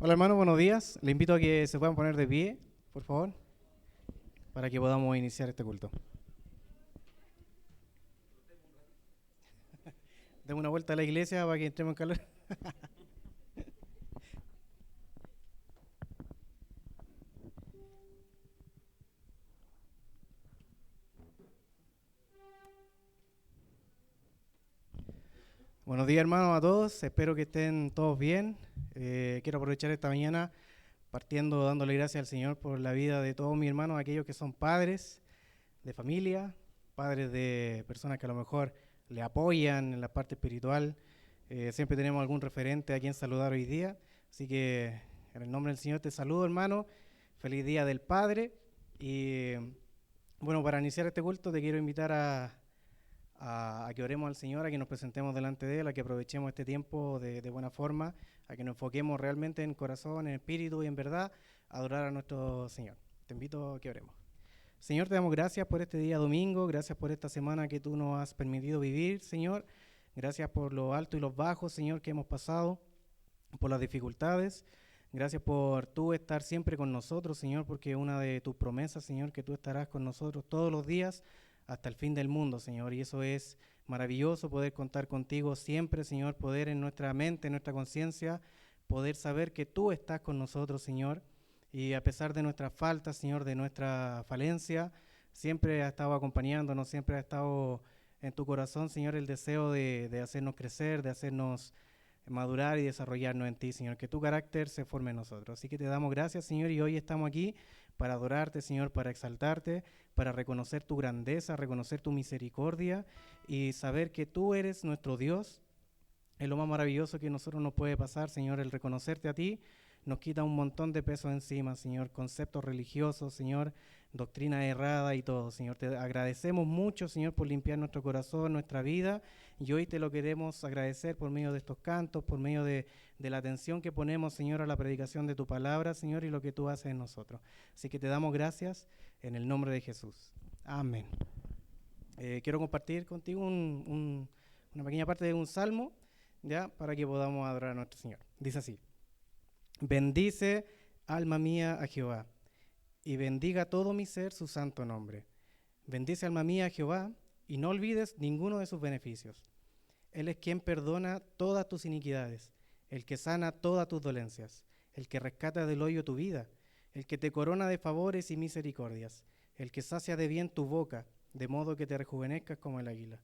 Hola hermano, buenos días. Le invito a que se puedan poner de pie, por favor, para que podamos iniciar este culto. Demos una vuelta a la iglesia para que entremos en calor. Buenos días hermanos a todos, espero que estén todos bien. Quiero aprovechar esta mañana partiendo dándole gracias al Señor por la vida de todos mis hermanos, aquellos que son padres de familia, padres de personas que a lo mejor le apoyan en la parte espiritual. Siempre tenemos algún referente a quien saludar hoy día, así que en el nombre del Señor te saludo hermano, feliz día del Padre y bueno, para iniciar este culto te quiero invitar a que oremos al Señor, a que nos presentemos delante de Él, a que aprovechemos este tiempo de buena forma, a que nos enfoquemos realmente en corazón, en espíritu y en verdad a adorar a nuestro Señor. Te invito a que oremos. Señor, te damos gracias por este día domingo, gracias por esta semana que tú nos has permitido vivir, Señor. Gracias por lo alto y los bajos, Señor, que hemos pasado, por las dificultades. Gracias por tú estar siempre con nosotros, Señor, porque una de tus promesas, Señor, que tú estarás con nosotros todos los días hasta el fin del mundo, Señor. Y eso es maravilloso, poder contar contigo siempre, Señor, poder en nuestra mente, en nuestra conciencia, poder saber que tú estás con nosotros, Señor. Y a pesar de nuestras faltas, Señor, de nuestra falencia, siempre ha estado acompañándonos, siempre ha estado en tu corazón, Señor, el deseo de hacernos crecer, de hacernos madurar y desarrollarnos en ti, Señor, que tu carácter se forme en nosotros. Así que te damos gracias, Señor, y hoy estamos aquí para adorarte, Señor, para exaltarte, para reconocer tu grandeza, reconocer tu misericordia y saber que tú eres nuestro Dios. Es lo más maravilloso que a nosotros nos puede pasar, Señor, el reconocerte a ti. Nos quita un montón de peso encima, Señor, conceptos religiosos, Señor, doctrina errada y todo, Señor. Te agradecemos mucho, Señor, por limpiar nuestro corazón, nuestra vida, y hoy te lo queremos agradecer por medio de estos cantos, por medio de la atención que ponemos, Señor, a la predicación de tu palabra, Señor, y lo que tú haces en nosotros. Así que te damos gracias en el nombre de Jesús. Amén. Quiero compartir contigo una pequeña parte de un salmo, ya, para que podamos adorar a nuestro Señor. Dice así: bendice, alma mía, a Jehová, y bendiga todo mi ser su santo nombre. Bendice, alma mía, a Jehová, y no olvides ninguno de sus beneficios. Él es quien perdona todas tus iniquidades, el que sana todas tus dolencias, el que rescata del hoyo tu vida, el que te corona de favores y misericordias, el que sacia de bien tu boca, de modo que te rejuvenezcas como el águila.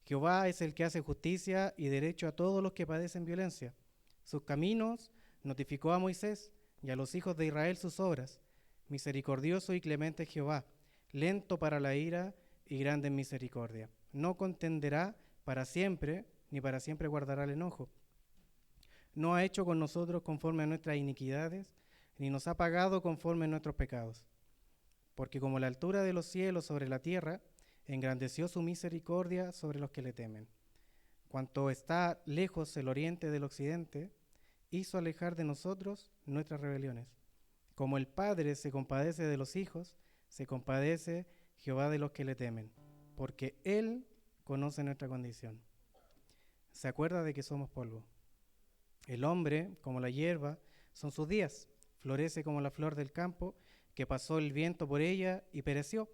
Jehová es el que hace justicia y derecho a todos los que padecen violencia. Sus caminos notificó a Moisés y a los hijos de Israel sus obras. Misericordioso y clemente es Jehová, lento para la ira y grande en misericordia. No contenderá para siempre, ni para siempre guardará el enojo. No ha hecho con nosotros conforme a nuestras iniquidades, ni nos ha pagado conforme a nuestros pecados. Porque como la altura de los cielos sobre la tierra, engrandeció su misericordia sobre los que le temen. Cuanto está lejos el oriente del occidente, hizo alejar de nosotros nuestras rebeliones. Como el Padre se compadece de los hijos, se compadece Jehová de los que le temen, porque Él conoce nuestra condición. Se acuerda de que somos polvo. El hombre, como la hierba, son sus días. Florece como la flor del campo, que pasó el viento por ella y pereció,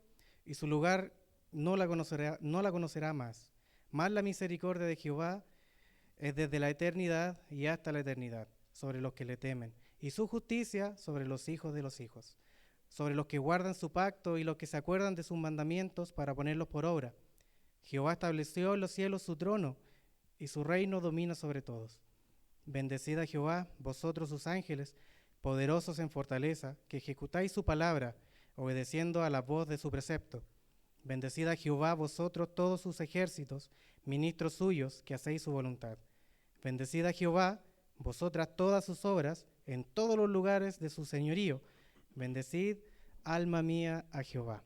y su lugar no la conocerá más. Más la misericordia de Jehová es desde la eternidad y hasta la eternidad sobre los que le temen, y su justicia sobre los hijos de los hijos, sobre los que guardan su pacto y los que se acuerdan de sus mandamientos para ponerlos por obra. Jehová estableció en los cielos su trono, y su reino domina sobre todos. Bendecid a Jehová, vosotros sus ángeles, poderosos en fortaleza, que ejecutáis su palabra, obedeciendo a la voz de su precepto. Bendecid a Jehová, vosotros todos sus ejércitos, ministros suyos, que hacéis su voluntad. Bendecid a Jehová, vosotras todas sus obras, en todos los lugares de su señorío. Bendecid, alma mía, a Jehová.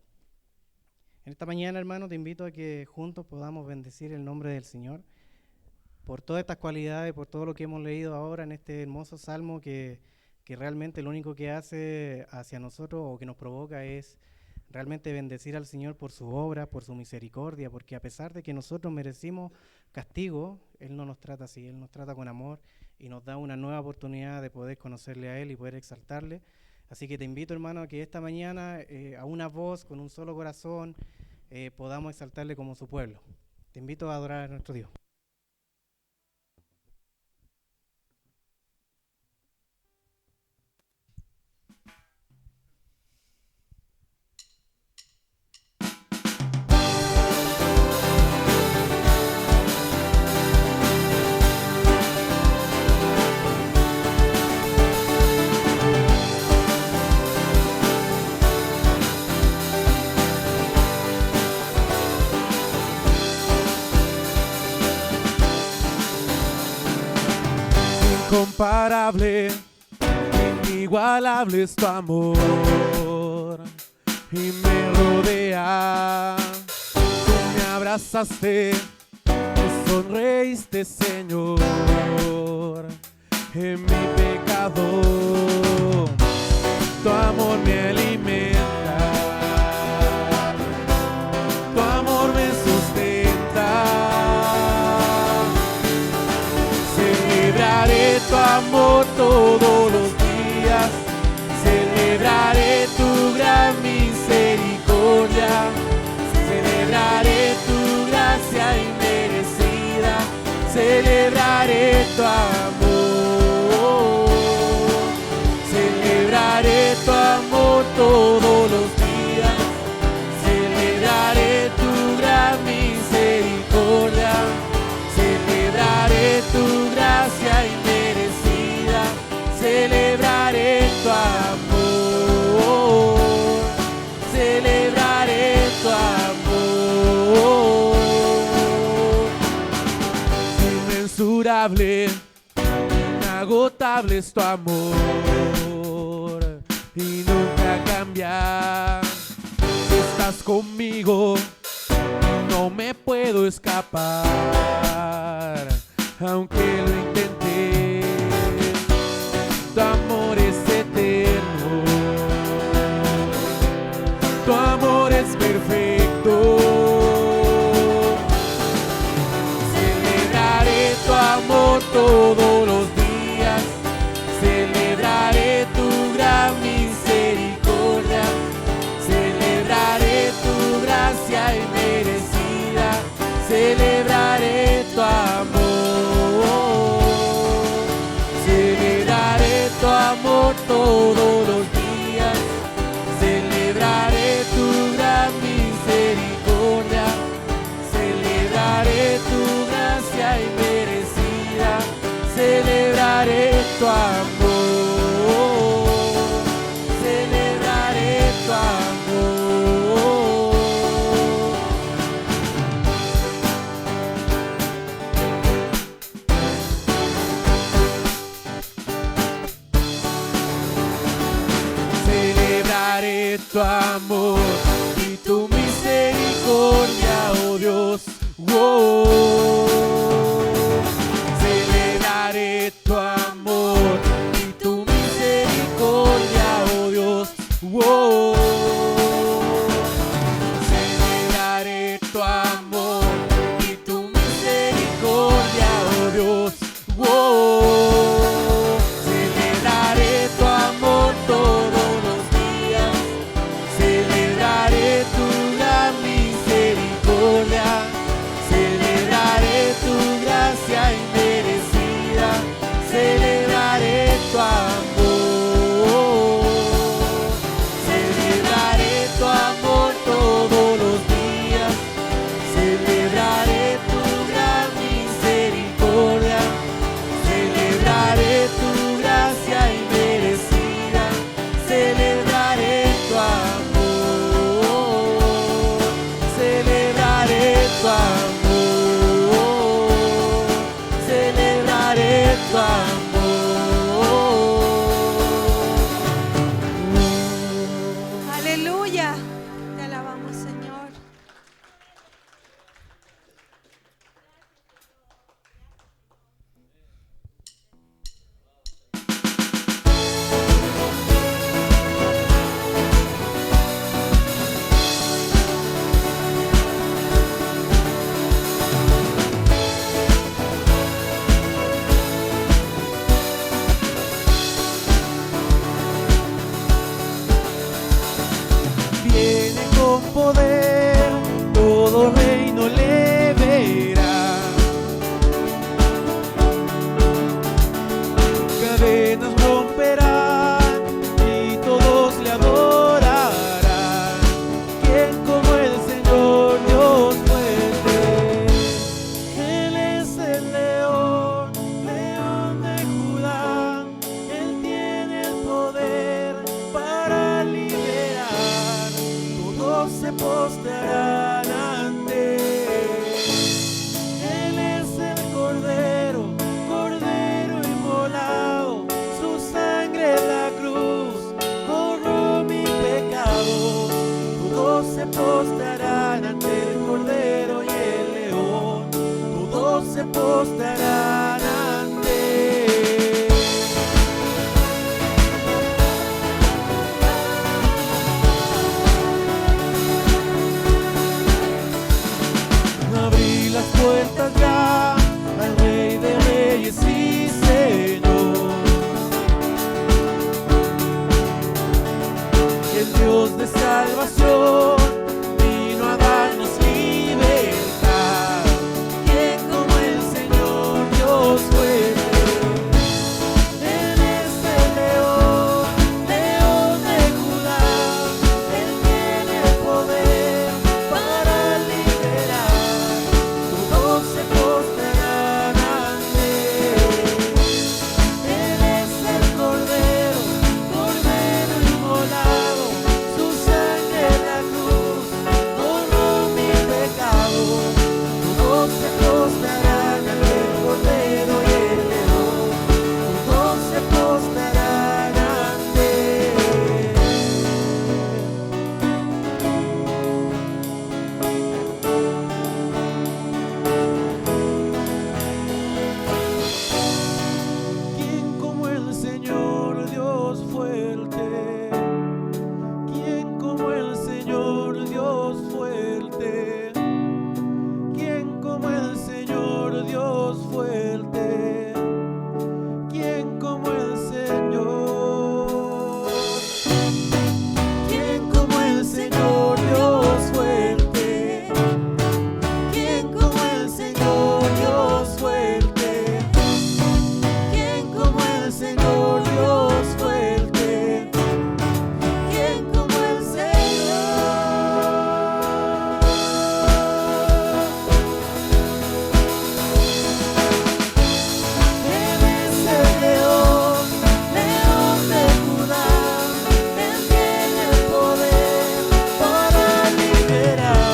En esta mañana, hermano, te invito a que juntos podamos bendecir el nombre del Señor por todas estas cualidades, por todo lo que hemos leído ahora en este hermoso salmo que realmente lo único que hace hacia nosotros o que nos provoca es realmente bendecir al Señor por su obra, por su misericordia, porque a pesar de que nosotros merecimos castigo, Él no nos trata así, Él nos trata con amor y nos da una nueva oportunidad de poder conocerle a Él y poder exaltarle. Así que te invito, hermano, a que esta mañana, a una voz, con un solo corazón, podamos exaltarle como su pueblo. Te invito a adorar a nuestro Dios. Incomparable, inigualable es tu amor y me rodea. Tú me abrazaste, me sonreíste, Señor, en mi pecado. Tu amor me alimenta, tu amor me sustenta. Celebraré tu amor todos los días, celebraré tu gran misericordia, celebraré tu gracia inmerecida, celebraré tu amor, celebraré tu amor todos los días, celebraré tu gran misericordia, celebraré tu gracia inmerecida, celebraré tu amor, celebraré tu amor. Inmensurable, inagotable es tu amor y nunca cambia. Estás conmigo, no me puedo escapar, aunque lo intenté. Tu amor es eterno, tu amor es perfecto. Celebraré tu amor todos los días, celebraré tu gran misericordia, celebraré tu gracia inmerecida, celebraré tu amor, celebraré tu amor todos los días, celebraré tu gran misericordia, celebraré tu gracia inmerecida, celebraré tu amor, celebraré tu amor. Celebraré tu amor y tu misericordia, oh Dios. Celebraré tu amor y tu misericordia, oh Dios. Celebraré tu amor y tu misericordia, oh Dios. Celebraré tu amor todos los días, celebraré tu gran misericordia, celebraré poder, todo reino le verá. Cadenas romperán y todos le adorarán. ¿Quién como el Señor Dios fuerte? Él es el león, león de Judá. Él tiene el poder para liberar. Todos se postrarán ante él. Él es el Cordero, Cordero inmolado. Su sangre en la cruz borró mi pecado. Todos se postrarán ante el Cordero y el León. Todos se postrarán ante él. Abrí las puertas ya al Rey de Reyes y Señor, el Dios de salvación vino a darnos libertad. ¿Quién como el Señor Dios fuerte? Él es el león, león de Judá. Él tiene el poder para liberar. Todos se postrarán ante él. Él es el Cordero, Cordero inmolado. Su sangre en la cruz borró mi pecado. Todos se postrarán ante el Cordero y el León. Todos se postrarán ante él. ¿Quién como el Señor Dios fuerte? ¿Quién como el Señor Dios fuerte? ¿Quién como el Señor Dios fuerte? ¿Quién como el Señor? ¿Quién como el Señor Dios fuerte? ¿Quién como el Señor Dios fuerte? ¿Quién como el Señor Dios fuerte? ¿Quién como el Señor? Él es el león, león de Judá. Él tiene el poder para liberar.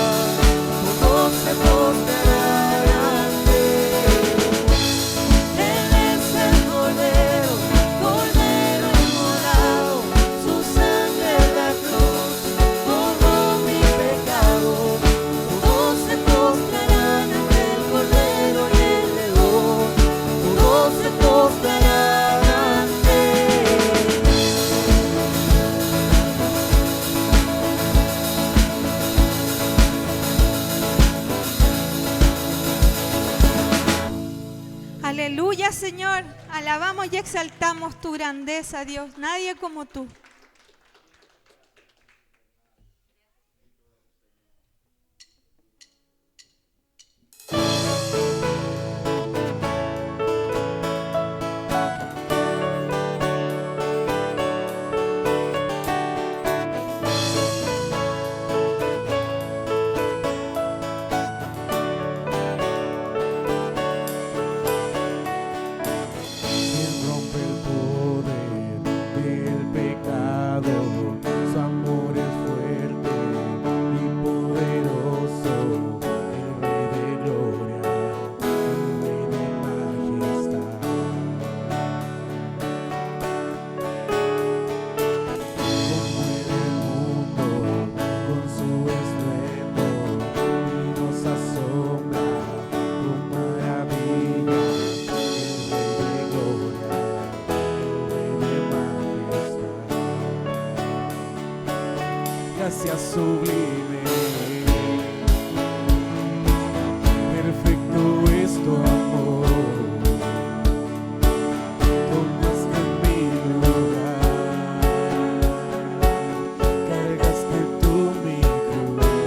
Todos se postrarán ante él. Él es el Cordero, Cordero inmolado. Su sangre en la cruz borró mi pecado. Todos se postrarán ante el Cordero y el León. Todos se postrarán ante él. Aleluya, Señor. Alabamos y exaltamos tu grandeza, Dios. Nadie como tú. Quien rompe el poder del pecado, su amor es fuerte y poderoso. El Rey de gloria, el Rey de majestad. Conmueve el mundo con su estruendo y nos asombra con maravilla. El Rey de gloria, el Rey de majestad. Gracias sublime, perfecto es tu amor. Tomaste mi lugar, cargaste tú mi cruz.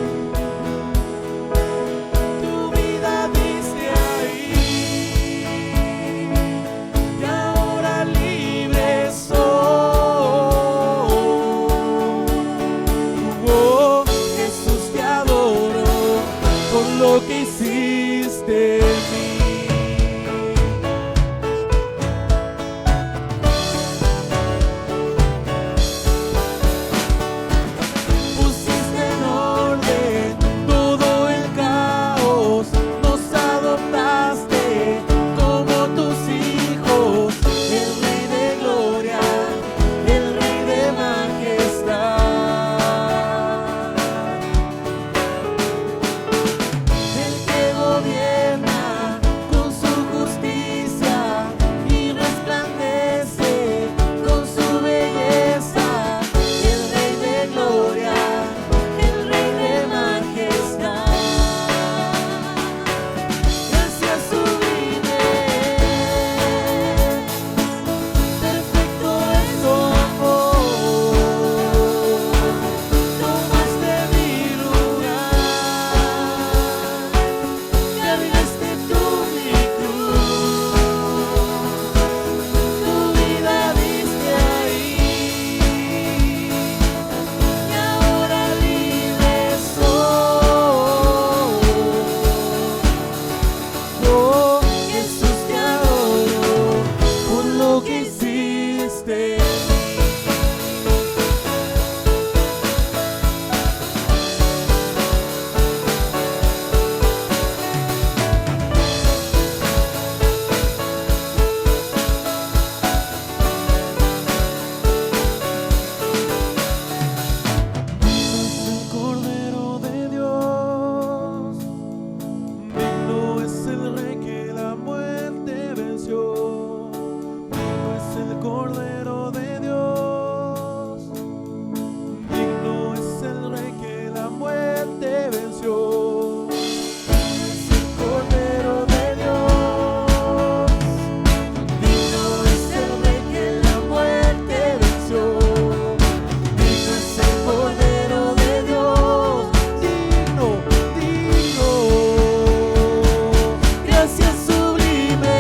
Cordero de Dios, digno es el Rey que la muerte venció. Es el Cordero de Dios, digno es el Rey que la muerte venció. Digno es el Cordero de Dios, digno, digno. Gracias sublime.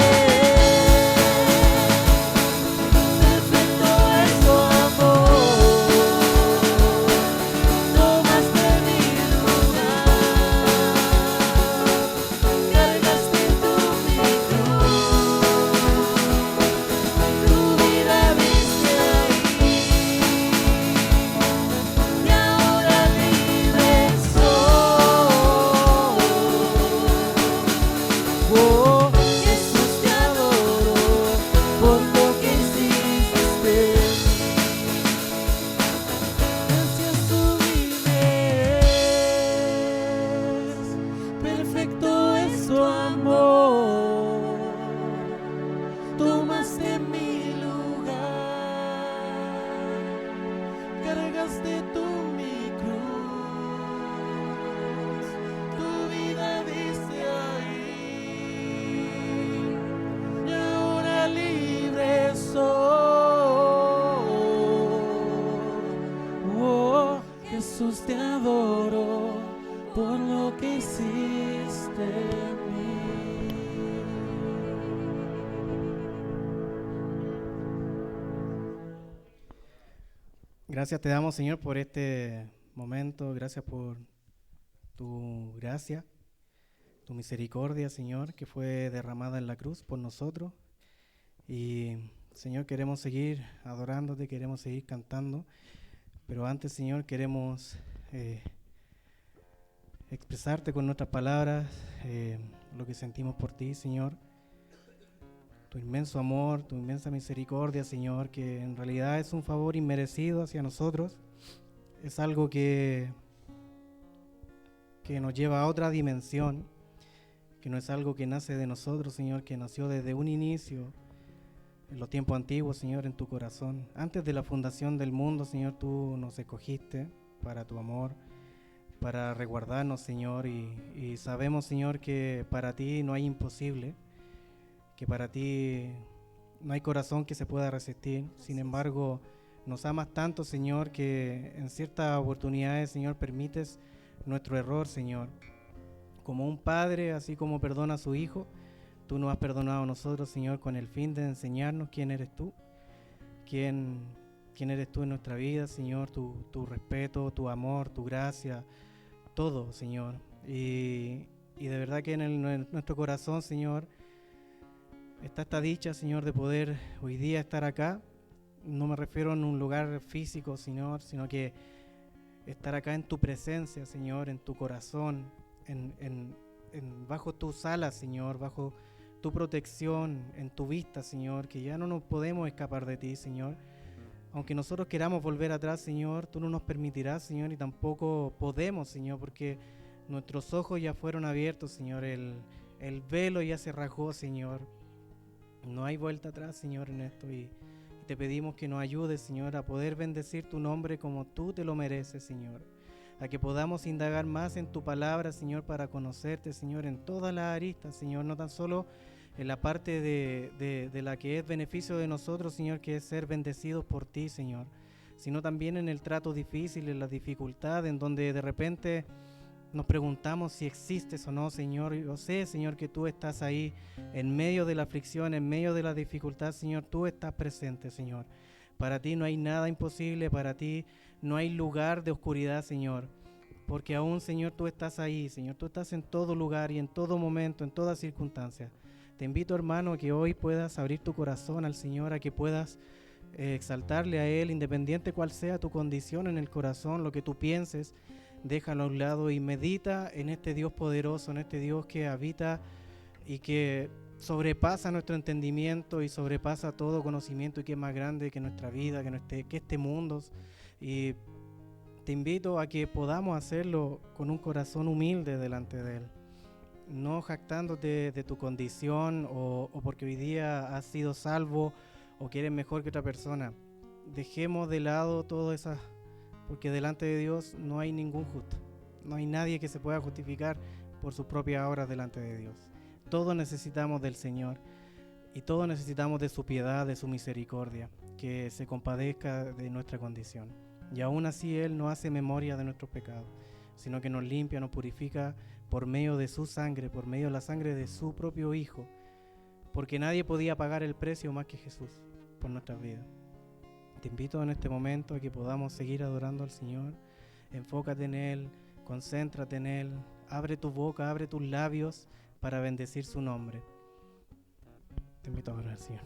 Perfecto es tu amor, tomaste mi lugar, cargaste tú mi cruz, tu vida diste ahí, y ahora libre soy. Oh, Jesús, te adoro por lo que hiciste en mí. Gracias te damos, Señor, por este momento. Gracias por tu gracia, tu misericordia, Señor, que fue derramada en la cruz por nosotros. Y, Señor, queremos seguir adorándote, queremos seguir cantando. Pero antes, Señor, queremos expresarte con nuestras palabras lo que sentimos por ti, Señor. Tu inmenso amor, tu inmensa misericordia, Señor, que en realidad es un favor inmerecido hacia nosotros. Es algo que nos lleva a otra dimensión, que no es algo que nace de nosotros, Señor, que nació desde un inicio, en los tiempos antiguos, Señor, en tu corazón. Antes de la fundación del mundo, Señor, tú nos escogiste para tu amor, para resguardarnos, Señor, y sabemos, Señor, que para ti no hay imposible, que para ti no hay corazón que se pueda resistir. Sin embargo, nos amas tanto, Señor, que en ciertas oportunidades, Señor, permites nuestro error, Señor. Como un padre, así como perdona a su hijo, tú nos has perdonado a nosotros, Señor, con el fin de enseñarnos quién eres tú, quién eres tú en nuestra vida, Señor, tu respeto, tu amor, tu gracia, todo, Señor. Y de verdad que en nuestro corazón, Señor, está esta dicha, Señor, de poder hoy día estar acá. No me refiero en un lugar físico, Señor, sino que estar acá en tu presencia, Señor, en tu corazón, bajo tus alas, Señor, bajo tu protección, en tu vista, Señor, que ya no nos podemos escapar de ti, Señor. Aunque nosotros queramos volver atrás, Señor, tú no nos permitirás, Señor, y tampoco podemos, Señor, porque nuestros ojos ya fueron abiertos, Señor, el velo ya se rasgó, Señor. No hay vuelta atrás, Señor, en esto, y te pedimos que nos ayudes, Señor, a poder bendecir tu nombre como tú te lo mereces, Señor. A que podamos indagar más en tu palabra, Señor, para conocerte, Señor, en todas las aristas, Señor, no tan solo en la parte de la que es beneficio de nosotros, Señor, que es ser bendecidos por ti, Señor, sino también en el trato difícil, en la dificultad, en donde de repente nos preguntamos si existes o no, Señor. Yo sé, Señor, que tú estás ahí en medio de la aflicción, en medio de la dificultad, Señor, tú estás presente, Señor. Para ti no hay nada imposible, para ti no hay lugar de oscuridad, Señor, porque aún, Señor, tú estás ahí, Señor, tú estás en todo lugar y en todo momento, en toda circunstancia. Te invito, hermano, a que hoy puedas abrir tu corazón al Señor, a que puedas exaltarle a Él, independiente cuál sea tu condición en el corazón, lo que tú pienses, déjalo a un lado y medita en este Dios poderoso, en este Dios que habita y que sobrepasa nuestro entendimiento y sobrepasa todo conocimiento y que es más grande que nuestra vida, que este mundo. Y te invito a que podamos hacerlo con un corazón humilde delante de Él, no jactándote de tu condición o porque hoy día has sido salvo o que eres mejor que otra persona. Dejemos de lado todo eso, porque delante de Dios no hay ningún justo. No hay nadie que se pueda justificar por sus propias obras delante de Dios. Todos necesitamos del Señor y todos necesitamos de su piedad, de su misericordia, que se compadezca de nuestra condición. Y aún así Él no hace memoria de nuestros pecados, sino que nos limpia, nos purifica por medio de su sangre, por medio de la sangre de su propio Hijo, porque nadie podía pagar el precio más que Jesús por nuestras vidas. Te invito en este momento a que podamos seguir adorando al Señor. Enfócate en Él, concéntrate en Él, abre tu boca, abre tus labios para bendecir su nombre. Te invito a orar, Señor.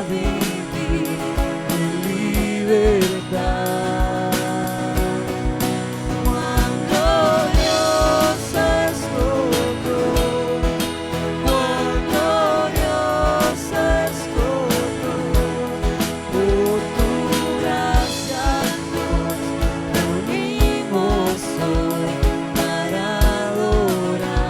vivir en libertad. Cuán glorioso es tu Dios, cuán glorioso es tu Dios, por tu gracia, Dios, unimos hoy para adorar.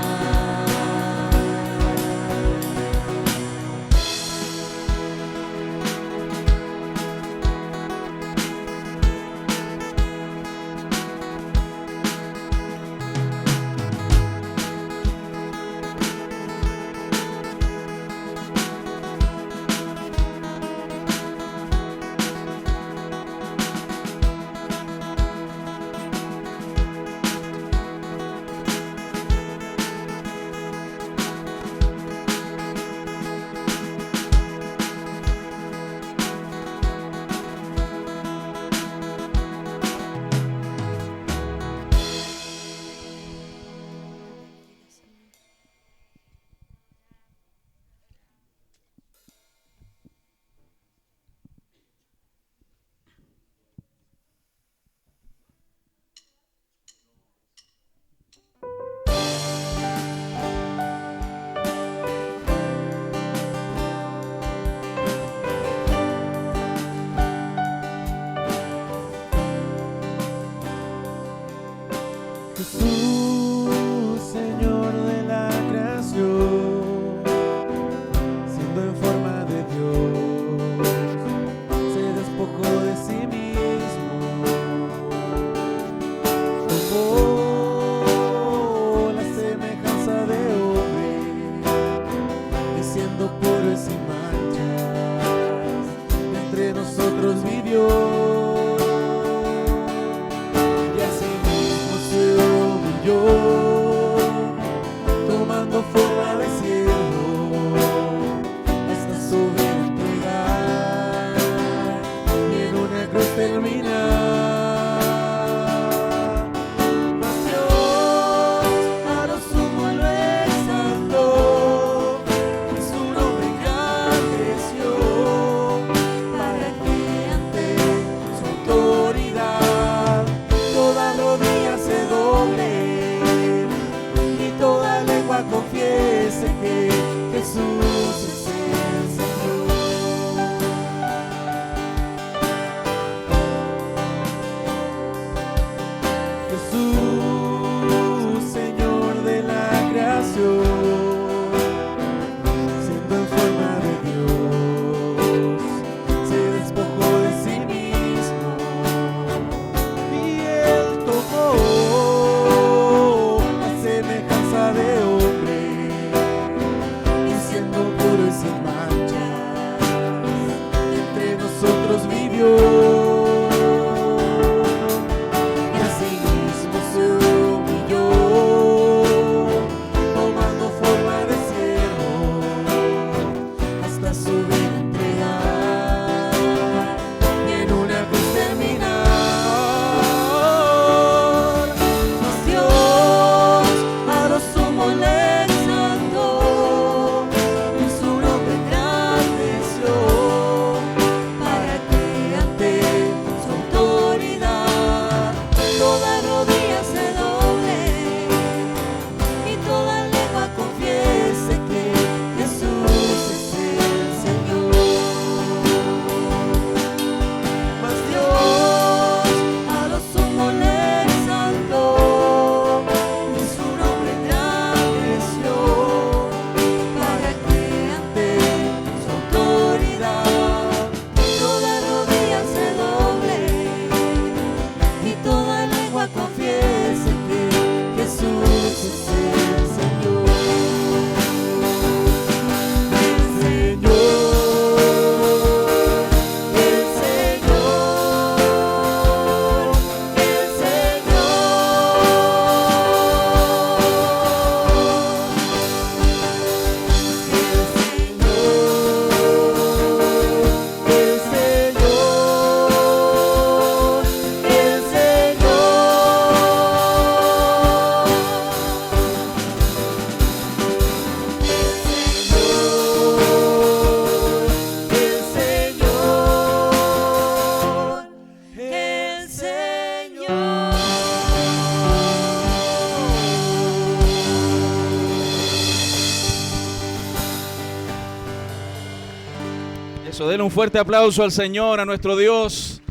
Eso, denle un fuerte aplauso al Señor, a nuestro Dios.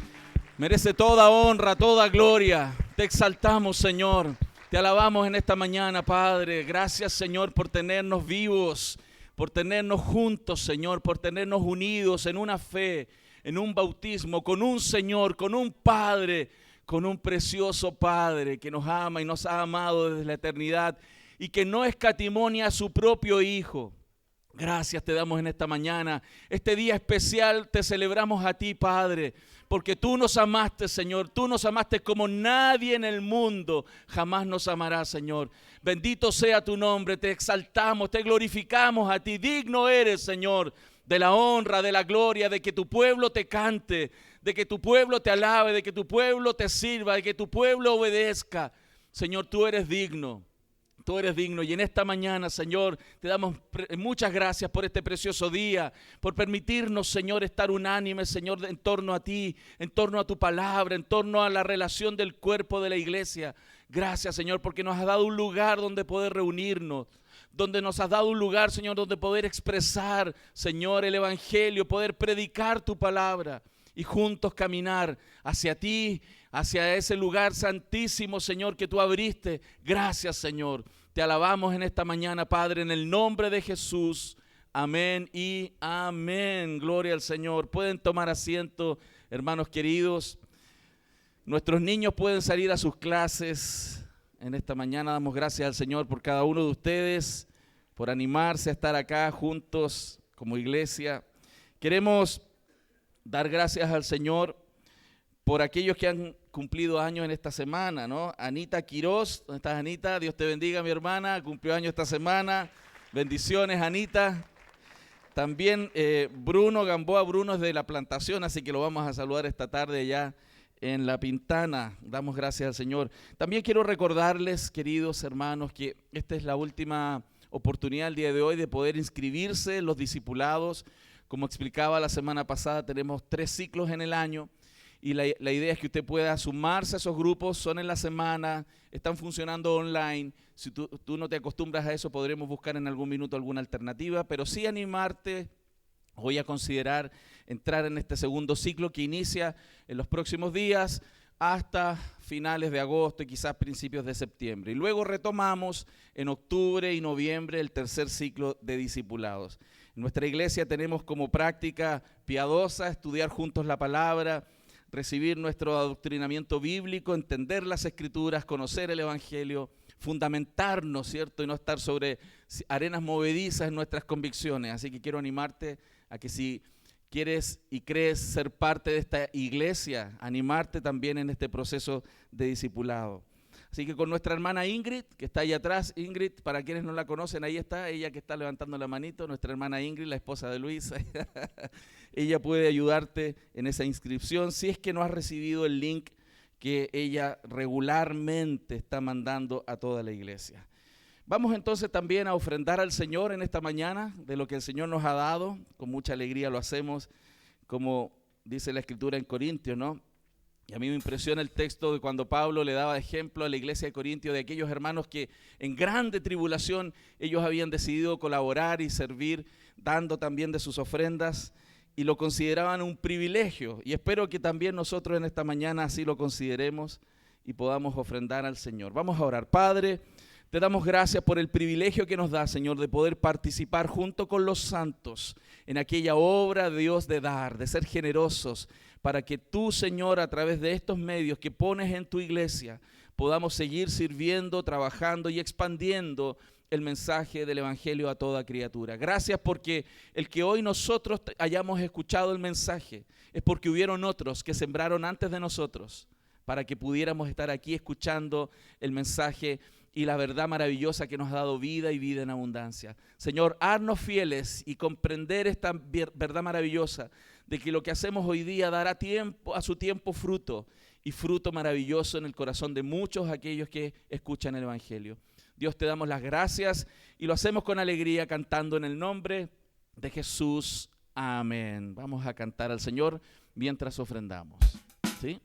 Merece toda honra, toda gloria. Te exaltamos, Señor. Te alabamos en esta mañana, Padre. Gracias, Señor, por tenernos vivos, por tenernos juntos, Señor, por tenernos unidos en una fe, en un bautismo, con un Señor, con un Padre, con un precioso Padre que nos ama y nos ha amado desde la eternidad y que no escatimó ni a su propio Hijo. Gracias te damos en esta mañana. Este día especial te celebramos a ti, Padre, porque tú nos amaste, Señor. Tú nos amaste como nadie en el mundo jamás nos amará, Señor. Bendito sea tu nombre, te exaltamos, te glorificamos a ti. Digno eres, Señor, de la honra, de la gloria, de que tu pueblo te cante, de que tu pueblo te alabe, de que tu pueblo te sirva, de que tu pueblo obedezca. Señor, tú eres digno. Tú eres digno y en esta mañana, Señor, te damos muchas gracias por este precioso día, por permitirnos, Señor, estar unánimes, Señor, en torno a ti, en torno a tu palabra, en torno a la relación del cuerpo de la iglesia. Gracias, Señor, porque nos has dado un lugar donde poder reunirnos, donde nos has dado un lugar, Señor, donde poder expresar, Señor, el evangelio, poder predicar tu palabra y juntos caminar hacia ti, hacia ese lugar santísimo, Señor, que tú abriste. Gracias, Señor. Te alabamos en esta mañana, Padre, en el nombre de Jesús. Amén y amén. Gloria al Señor. Pueden tomar asiento, hermanos queridos. Nuestros niños pueden salir a sus clases. En esta mañana damos gracias al Señor por cada uno de ustedes, por animarse a estar acá juntos como iglesia. Queremos dar gracias al Señor por aquellos que han cumplido años en esta semana, ¿no? Anita Quiroz, ¿dónde estás, Anita? Dios te bendiga, mi hermana, cumplió años esta semana. Bendiciones, Anita. También Bruno Gamboa, Bruno es de La Plantación, así que lo vamos a saludar esta tarde allá en La Pintana. Damos gracias al Señor. También quiero recordarles, queridos hermanos, que esta es la última oportunidad el día de hoy de poder inscribirse en los discipulados. Como explicaba la semana pasada, tenemos 3 ciclos en el año. Y la idea es que usted pueda sumarse a esos grupos, son en la semana, están funcionando online. Si tú no te acostumbras a eso, podremos buscar en algún minuto alguna alternativa, pero sí animarte hoy a considerar entrar en este segundo ciclo que inicia en los próximos días hasta finales de agosto y quizás principios de septiembre. Y luego retomamos en octubre y noviembre el tercer ciclo de discipulados. En nuestra iglesia tenemos como práctica piadosa estudiar juntos la palabra, recibir nuestro adoctrinamiento bíblico, entender las escrituras, conocer el evangelio, fundamentarnos, ¿cierto? Y no estar sobre arenas movedizas en nuestras convicciones. Así que quiero animarte a que si quieres y crees ser parte de esta iglesia, animarte también en este proceso de discipulado. Así que con nuestra hermana Ingrid, que está ahí atrás, Ingrid, para quienes no la conocen, ahí está, ella que está levantando la manito, nuestra hermana Ingrid, la esposa de Luis. Ella puede ayudarte en esa inscripción si es que no has recibido el link que ella regularmente está mandando a toda la iglesia. Vamos entonces también a ofrendar al Señor en esta mañana de lo que el Señor nos ha dado. Con mucha alegría lo hacemos, como dice la Escritura en Corintios, ¿no? Y a mí me impresiona el texto de cuando Pablo le daba ejemplo a la iglesia de Corintios de aquellos hermanos que en grande tribulación ellos habían decidido colaborar y servir, dando también de sus ofrendas, y lo consideraban un privilegio. Y espero que también nosotros en esta mañana así lo consideremos y podamos ofrendar al Señor. Vamos a orar. Padre, te damos gracias por el privilegio que nos da, Señor, de poder participar junto con los santos en aquella obra de Dios de dar, de ser generosos, para que tú, Señor, a través de estos medios que pones en tu iglesia, podamos seguir sirviendo, trabajando y expandiendo el mensaje del evangelio a toda criatura. Gracias porque el que hoy nosotros hayamos escuchado el mensaje es porque hubieron otros que sembraron antes de nosotros para que pudiéramos estar aquí escuchando el mensaje y la verdad maravillosa que nos ha dado vida y vida en abundancia. Señor, haznos fieles y comprender esta verdad maravillosa de que lo que hacemos hoy día dará a su tiempo fruto, y fruto maravilloso en el corazón de muchos aquellos que escuchan el evangelio. Dios, te damos las gracias y lo hacemos con alegría cantando en el nombre de Jesús. Amén. Vamos a cantar al Señor mientras ofrendamos. ¿Sí?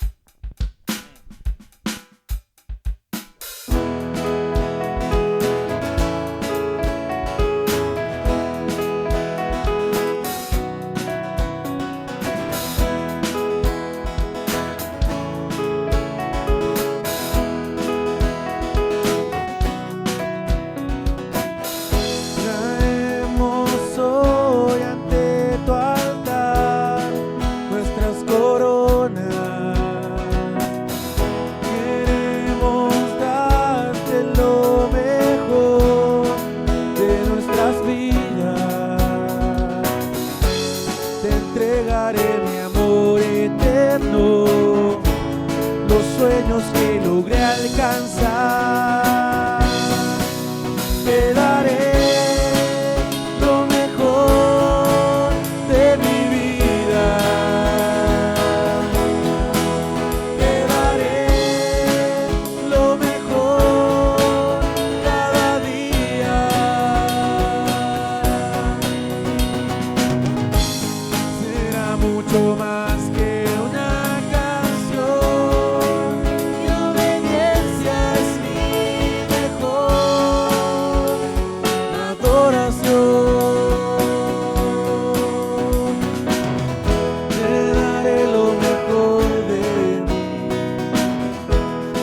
entregaré mi amor eterno, los sueños que logré alcanzar. Te daré lo mejor de mi vida. Te daré lo mejor cada día. Será mucho más que una canción. Mi obediencia es mi mejor adoración. Te daré lo mejor de mí.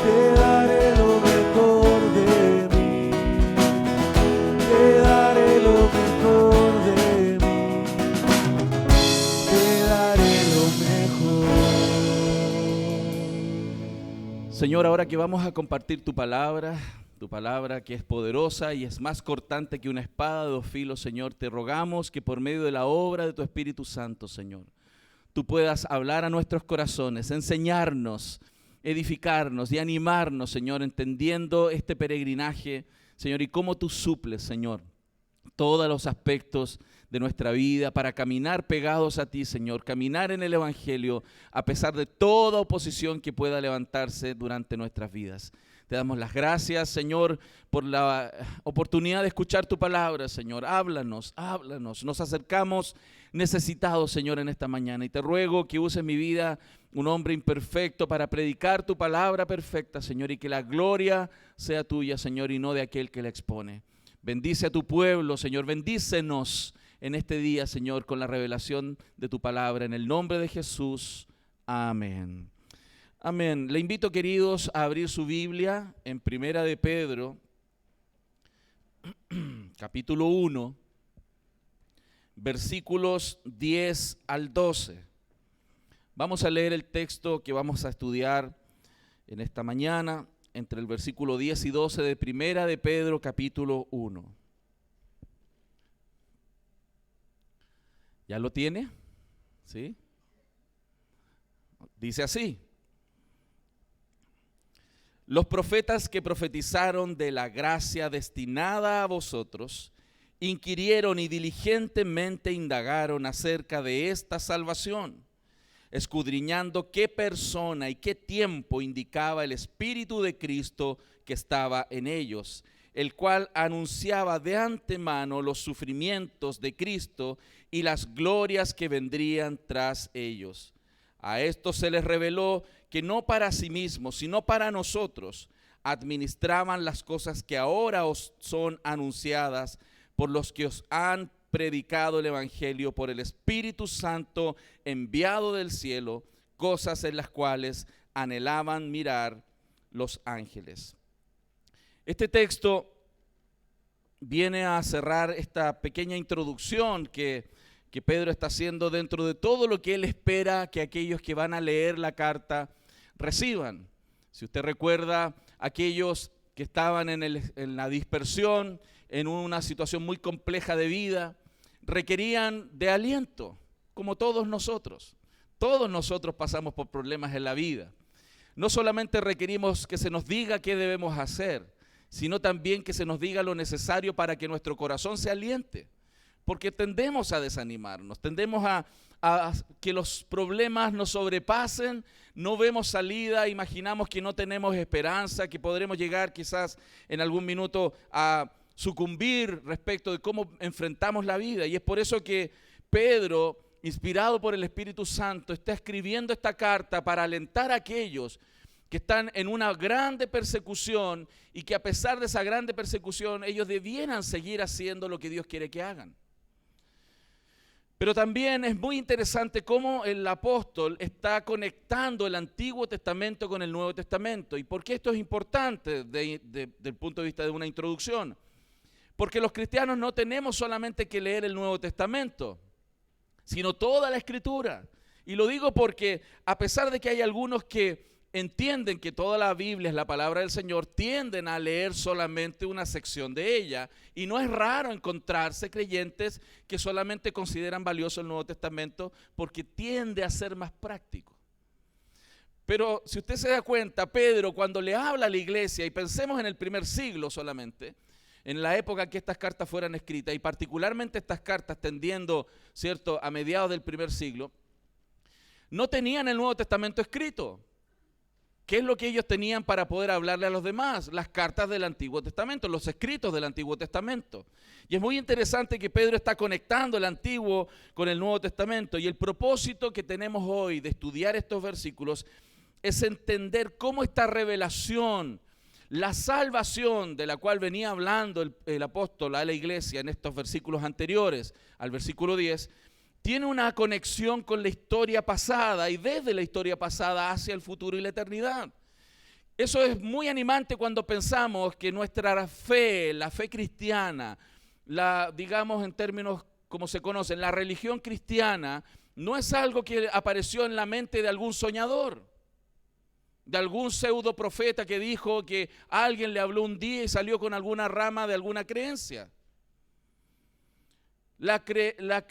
Te daré lo mejor de mí. Te daré lo mejor de mí. Te daré lo mejor. Señor, ahora que vamos a compartir tu palabra que es poderosa y es más cortante que una espada de dos filos, Señor, te rogamos que por medio de la obra de tu Espíritu Santo, Señor, tú puedas hablar a nuestros corazones, enseñarnos, edificarnos y animarnos, Señor, entendiendo este peregrinaje, Señor, y cómo tú suples, Señor, todos los aspectos de nuestra vida para caminar pegados a ti, Señor, caminar en el Evangelio a pesar de toda oposición que pueda levantarse durante nuestras vidas. Te damos las gracias, Señor, por la oportunidad de escuchar tu palabra, Señor. Háblanos, háblanos. Nos acercamos necesitados, Señor, en esta mañana. Y te ruego que uses mi vida, un hombre imperfecto, para predicar tu palabra perfecta, Señor, y que la gloria sea tuya, Señor, y no de aquel que la expone. Bendice a tu pueblo, Señor. Bendícenos en este día, Señor, con la revelación de tu palabra. En el nombre de Jesús. Amén. Amén. Le invito, queridos, a abrir su Biblia en Primera de Pedro, capítulo 1, versículos 10 al 12. Vamos a leer el texto que vamos a estudiar en esta mañana, entre el versículo 10 y 12 de Primera de Pedro, capítulo 1. ¿Ya lo tiene? ¿Sí? Dice así: los profetas que profetizaron de la gracia destinada a vosotros, inquirieron y diligentemente indagaron acerca de esta salvación, escudriñando qué persona y qué tiempo indicaba el Espíritu de Cristo que estaba en ellos, el cual anunciaba de antemano los sufrimientos de Cristo y las glorias que vendrían tras ellos. A esto se les reveló que no para sí mismos, sino para nosotros, administraban las cosas que ahora os son anunciadas por los que os han predicado el Evangelio por el Espíritu Santo enviado del cielo, cosas en las cuales anhelaban mirar los ángeles. Este texto viene a cerrar esta pequeña introducción que Pedro está haciendo dentro de todo lo que él espera que aquellos que van a leer la carta reciban. Si usted recuerda, aquellos que estaban en la dispersión, en una situación muy compleja de vida, requerían de aliento, como todos nosotros. Todos nosotros pasamos por problemas en la vida. No solamente requerimos que se nos diga qué debemos hacer, sino también que se nos diga lo necesario para que nuestro corazón se aliente. Porque tendemos a desanimarnos, tendemos a que los problemas nos sobrepasen, no vemos salida, imaginamos que no tenemos esperanza, que podremos llegar quizás en algún minuto a sucumbir respecto de cómo enfrentamos la vida. Y es por eso que Pedro, inspirado por el Espíritu Santo, está escribiendo esta carta para alentar a aquellos que están en una grande persecución y que a pesar de esa grande persecución ellos debieran seguir haciendo lo que Dios quiere que hagan. Pero también es muy interesante cómo el apóstol está conectando el Antiguo Testamento con el Nuevo Testamento. ¿Y por qué esto es importante desde el punto de vista de una introducción? Porque los cristianos no tenemos solamente que leer el Nuevo Testamento, sino toda la Escritura. Y lo digo porque a pesar de que hay algunos que entienden que toda la Biblia es la palabra del Señor, tienden a leer solamente una sección de ella. Y no es raro encontrarse creyentes que solamente consideran valioso el Nuevo Testamento porque tiende a ser más práctico. Pero si usted se da cuenta, Pedro, cuando le habla a la iglesia, y pensemos en el primer siglo solamente, en la época que estas cartas fueran escritas, y particularmente estas cartas tendiendo, ¿cierto?, a mediados del primer siglo, no tenían el Nuevo Testamento escrito. ¿Qué es lo que ellos tenían para poder hablarle a los demás? Las cartas del Antiguo Testamento, los escritos del Antiguo Testamento. Y es muy interesante que Pedro está conectando el Antiguo con el Nuevo Testamento, y el propósito que tenemos hoy de estudiar estos versículos es entender cómo esta revelación, la salvación de la cual venía hablando el apóstol a la iglesia en estos versículos anteriores, al versículo 10, tiene una conexión con la historia pasada y desde la historia pasada hacia el futuro y la eternidad. Eso es muy animante cuando pensamos que nuestra fe, la fe cristiana, digamos en términos como se conocen, la religión cristiana, no es algo que apareció en la mente de algún soñador, de algún pseudo profeta que dijo que alguien le habló un día y salió con alguna rama de alguna creencia.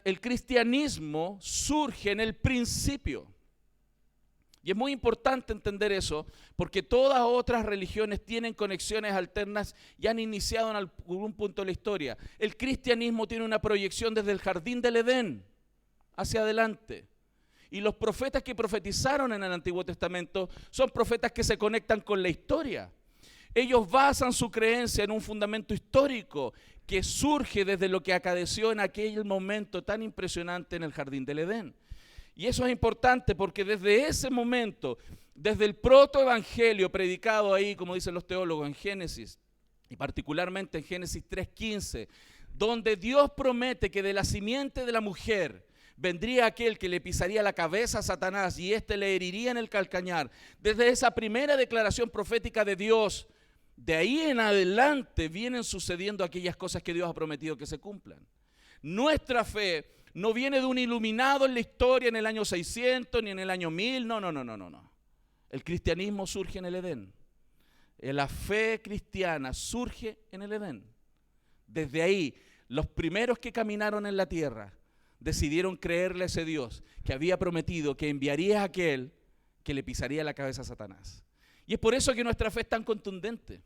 El cristianismo surge en el principio. Y es muy importante entender eso, porque todas otras religiones tienen conexiones alternas y han iniciado en algún punto de la historia. El cristianismo tiene una proyección desde el jardín del Edén hacia adelante. Y los profetas que profetizaron en el Antiguo Testamento son profetas que se conectan con la historia. Ellos basan su creencia en un fundamento histórico que surge desde lo que acaeció en aquel momento tan impresionante en el jardín del Edén. Y eso es importante porque desde ese momento, desde el protoevangelio predicado ahí, como dicen los teólogos, en Génesis, y particularmente en Génesis 3:15, donde Dios promete que de la simiente de la mujer vendría aquel que le pisaría la cabeza a Satanás y éste le heriría en el calcañar. Desde esa primera declaración profética de Dios, de ahí en adelante vienen sucediendo aquellas cosas que Dios ha prometido que se cumplan. Nuestra fe no viene de un iluminado en la historia en el año 600 ni en el año 1000, no. El cristianismo surge en el Edén. La fe cristiana surge en el Edén. Desde ahí, los primeros que caminaron en la tierra decidieron creerle a ese Dios que había prometido que enviaría a aquel que le pisaría la cabeza a Satanás. Y es por eso que nuestra fe es tan contundente.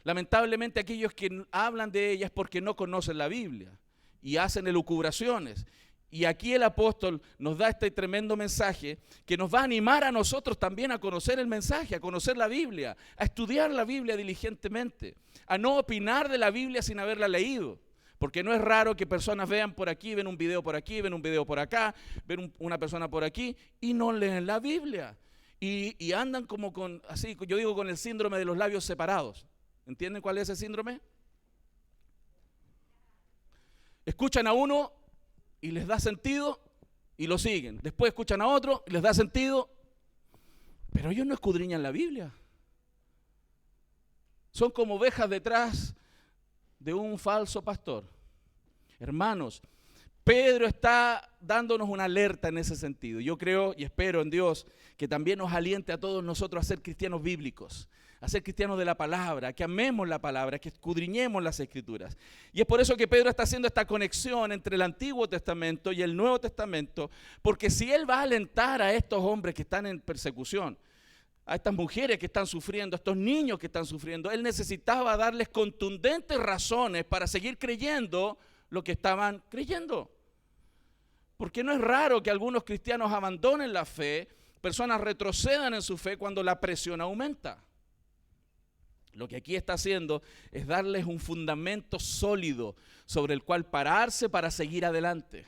Lamentablemente aquellos que hablan de ella es porque no conocen la Biblia y hacen elucubraciones. Y aquí el apóstol nos da este tremendo mensaje que nos va a animar a nosotros también a conocer el mensaje, a conocer la Biblia, a estudiar la Biblia diligentemente, a no opinar de la Biblia sin haberla leído. Porque no es raro que personas vean por aquí, ven un video por aquí, ven un video por acá, ven una persona por aquí y no leen la Biblia. Y andan como con, así, yo digo con el síndrome de los labios separados. ¿Entienden cuál es ese síndrome? Escuchan a uno y les da sentido y lo siguen. Después escuchan a otro y les da sentido, pero ellos no escudriñan la Biblia. Son como ovejas detrás de un falso pastor. Hermanos, Pedro está dándonos una alerta en ese sentido. Yo creo y espero en Dios que también nos aliente a todos nosotros a ser cristianos bíblicos, a ser cristianos de la palabra, que amemos la palabra, que escudriñemos las Escrituras. Y es por eso que Pedro está haciendo esta conexión entre el Antiguo Testamento y el Nuevo Testamento, porque si él va a alentar a estos hombres que están en persecución, a estas mujeres que están sufriendo, a estos niños que están sufriendo, él necesitaba darles contundentes razones para seguir creyendo lo que estaban creyendo. Porque no es raro que algunos cristianos abandonen la fe, personas retrocedan en su fe cuando la presión aumenta. Lo que aquí está haciendo es darles un fundamento sólido sobre el cual pararse para seguir adelante.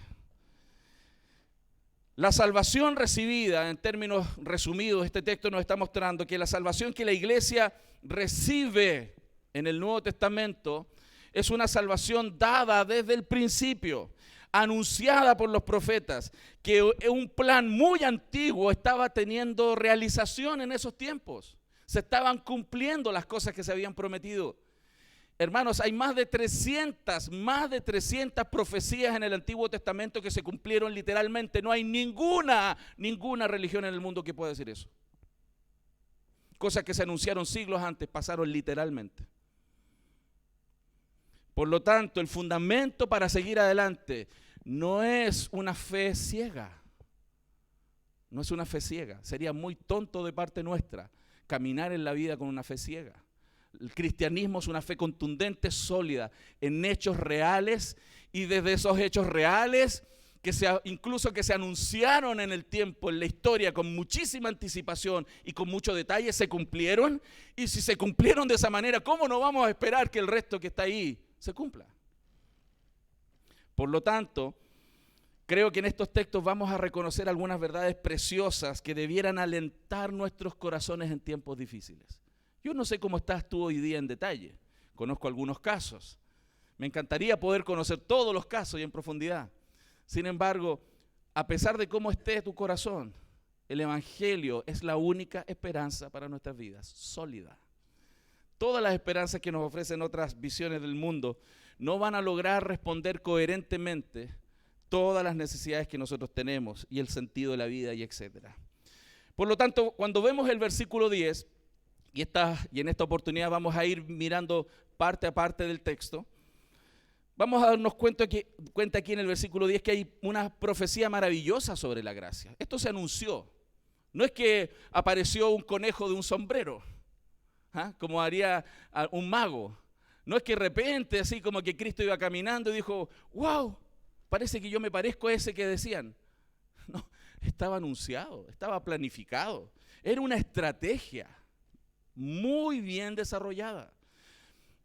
La salvación recibida, en términos resumidos, este texto nos está mostrando que la salvación que la iglesia recibe en el Nuevo Testamento es una salvación dada desde el principio, anunciada por los profetas, que un plan muy antiguo estaba teniendo realización en esos tiempos. Se estaban cumpliendo las cosas que se habían prometido. Hermanos, hay más de 300 profecías en el Antiguo Testamento que se cumplieron literalmente. No hay ninguna religión en el mundo que pueda decir eso. cosas que se anunciaron siglos antes pasaron literalmente. Por lo tanto, el fundamento para seguir adelante no es una fe ciega. No es una fe ciega. Sería muy tonto de parte nuestra caminar en la vida con una fe ciega. El cristianismo es una fe contundente, sólida, en hechos reales, y desde esos hechos reales, incluso que se anunciaron en el tiempo, en la historia, con muchísima anticipación y con mucho detalle, se cumplieron. Y si se cumplieron de esa manera, ¿cómo no vamos a esperar que el resto que está ahí se cumpla? Por lo tanto, creo que en estos textos vamos a reconocer algunas verdades preciosas que debieran alentar nuestros corazones en tiempos difíciles. Yo no sé cómo estás tú hoy día en detalle. Conozco algunos casos. Me encantaría poder conocer todos los casos y en profundidad. Sin embargo, a pesar de cómo esté tu corazón, el Evangelio es la única esperanza para nuestras vidas, sólida. Todas las esperanzas que nos ofrecen otras visiones del mundo no van a lograr responder coherentemente todas las necesidades que nosotros tenemos y el sentido de la vida y etcétera. Por lo tanto, cuando vemos el versículo 10, y en esta oportunidad vamos a ir mirando parte a parte del texto, vamos a darnos cuenta aquí en el versículo 10 que hay una profecía maravillosa sobre la gracia. Esto se anunció. No es que apareció un conejo de un sombrero, como haría un mago. No es que de repente, así como que Cristo iba caminando y dijo, wow, parece que yo me parezco a ese que decían. No, estaba anunciado, estaba planificado. Era una estrategia muy bien desarrollada.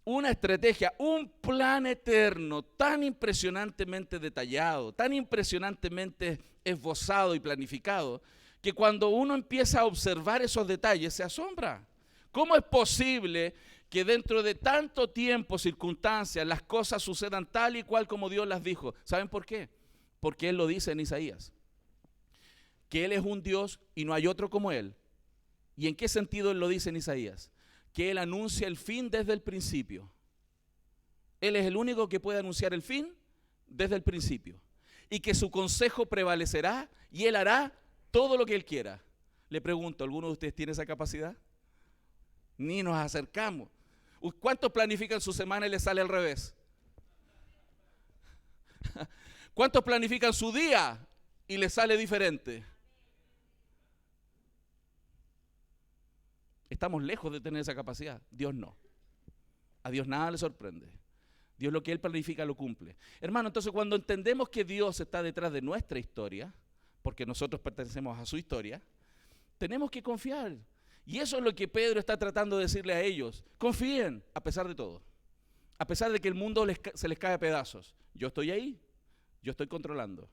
Una estrategia, un plan eterno tan impresionantemente detallado, tan impresionantemente esbozado y planificado, que cuando uno empieza a observar esos detalles se asombra. ¿Cómo es posible que dentro de tanto tiempo, circunstancias, las cosas sucedan tal y cual como Dios las dijo? ¿Saben por qué? Porque Él lo dice en Isaías, que Él es un Dios y no hay otro como Él. ¿Y en qué sentido Él lo dice en Isaías? Que Él anuncia el fin desde el principio. Él es el único que puede anunciar el fin desde el principio. Y que su consejo prevalecerá y Él hará todo lo que Él quiera. Le pregunto, ¿alguno de ustedes tiene esa capacidad? Ni nos acercamos. ¿Cuántos planifican su semana y les sale al revés? ¿Cuántos planifican su día y les sale diferente? Estamos lejos de tener esa capacidad. Dios no. A Dios nada le sorprende. Dios lo que Él planifica lo cumple. Hermano, entonces cuando entendemos que Dios está detrás de nuestra historia, porque nosotros pertenecemos a su historia, tenemos que confiar. Y eso es lo que Pedro está tratando de decirle a ellos. Confíen a pesar de todo. A pesar de que el mundo se les cae a pedazos. Yo estoy ahí. Yo estoy controlando.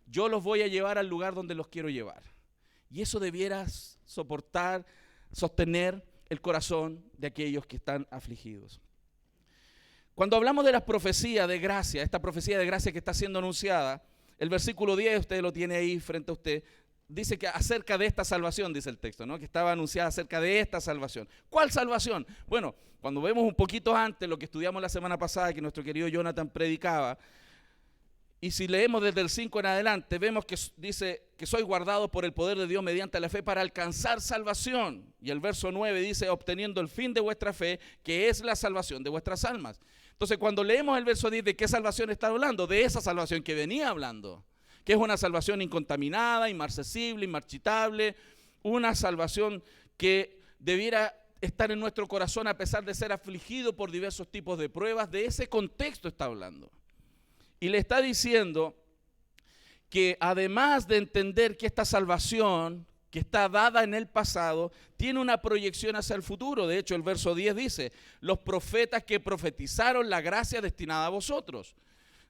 Yo los voy a llevar al lugar donde los quiero llevar. Y eso debiera sostener el corazón de aquellos que están afligidos. Cuando hablamos de la profecía de gracia, esta profecía de gracia que está siendo anunciada, el versículo 10, usted lo tiene ahí frente a usted, dice que acerca de esta salvación, dice el texto, ¿no? Que estaba anunciada acerca de esta salvación. ¿Cuál salvación? Bueno, cuando vemos un poquito antes lo que estudiamos la semana pasada, que nuestro querido Jonathan predicaba, y si leemos desde el 5 en adelante, vemos que dice que sois guardados por el poder de Dios mediante la fe para alcanzar salvación. Y el verso 9 dice, obteniendo el fin de vuestra fe, que es la salvación de vuestras almas. Entonces, cuando leemos el verso 10, ¿de qué salvación está hablando? De esa salvación que venía hablando, que es una salvación incontaminada, inmarcesible, inmarchitable, una salvación que debiera estar en nuestro corazón a pesar de ser afligido por diversos tipos de pruebas. De ese contexto está hablando. Y le está diciendo que además de entender que esta salvación que está dada en el pasado, tiene una proyección hacia el futuro. De hecho, el verso 10 dice, los profetas que profetizaron la gracia destinada a vosotros.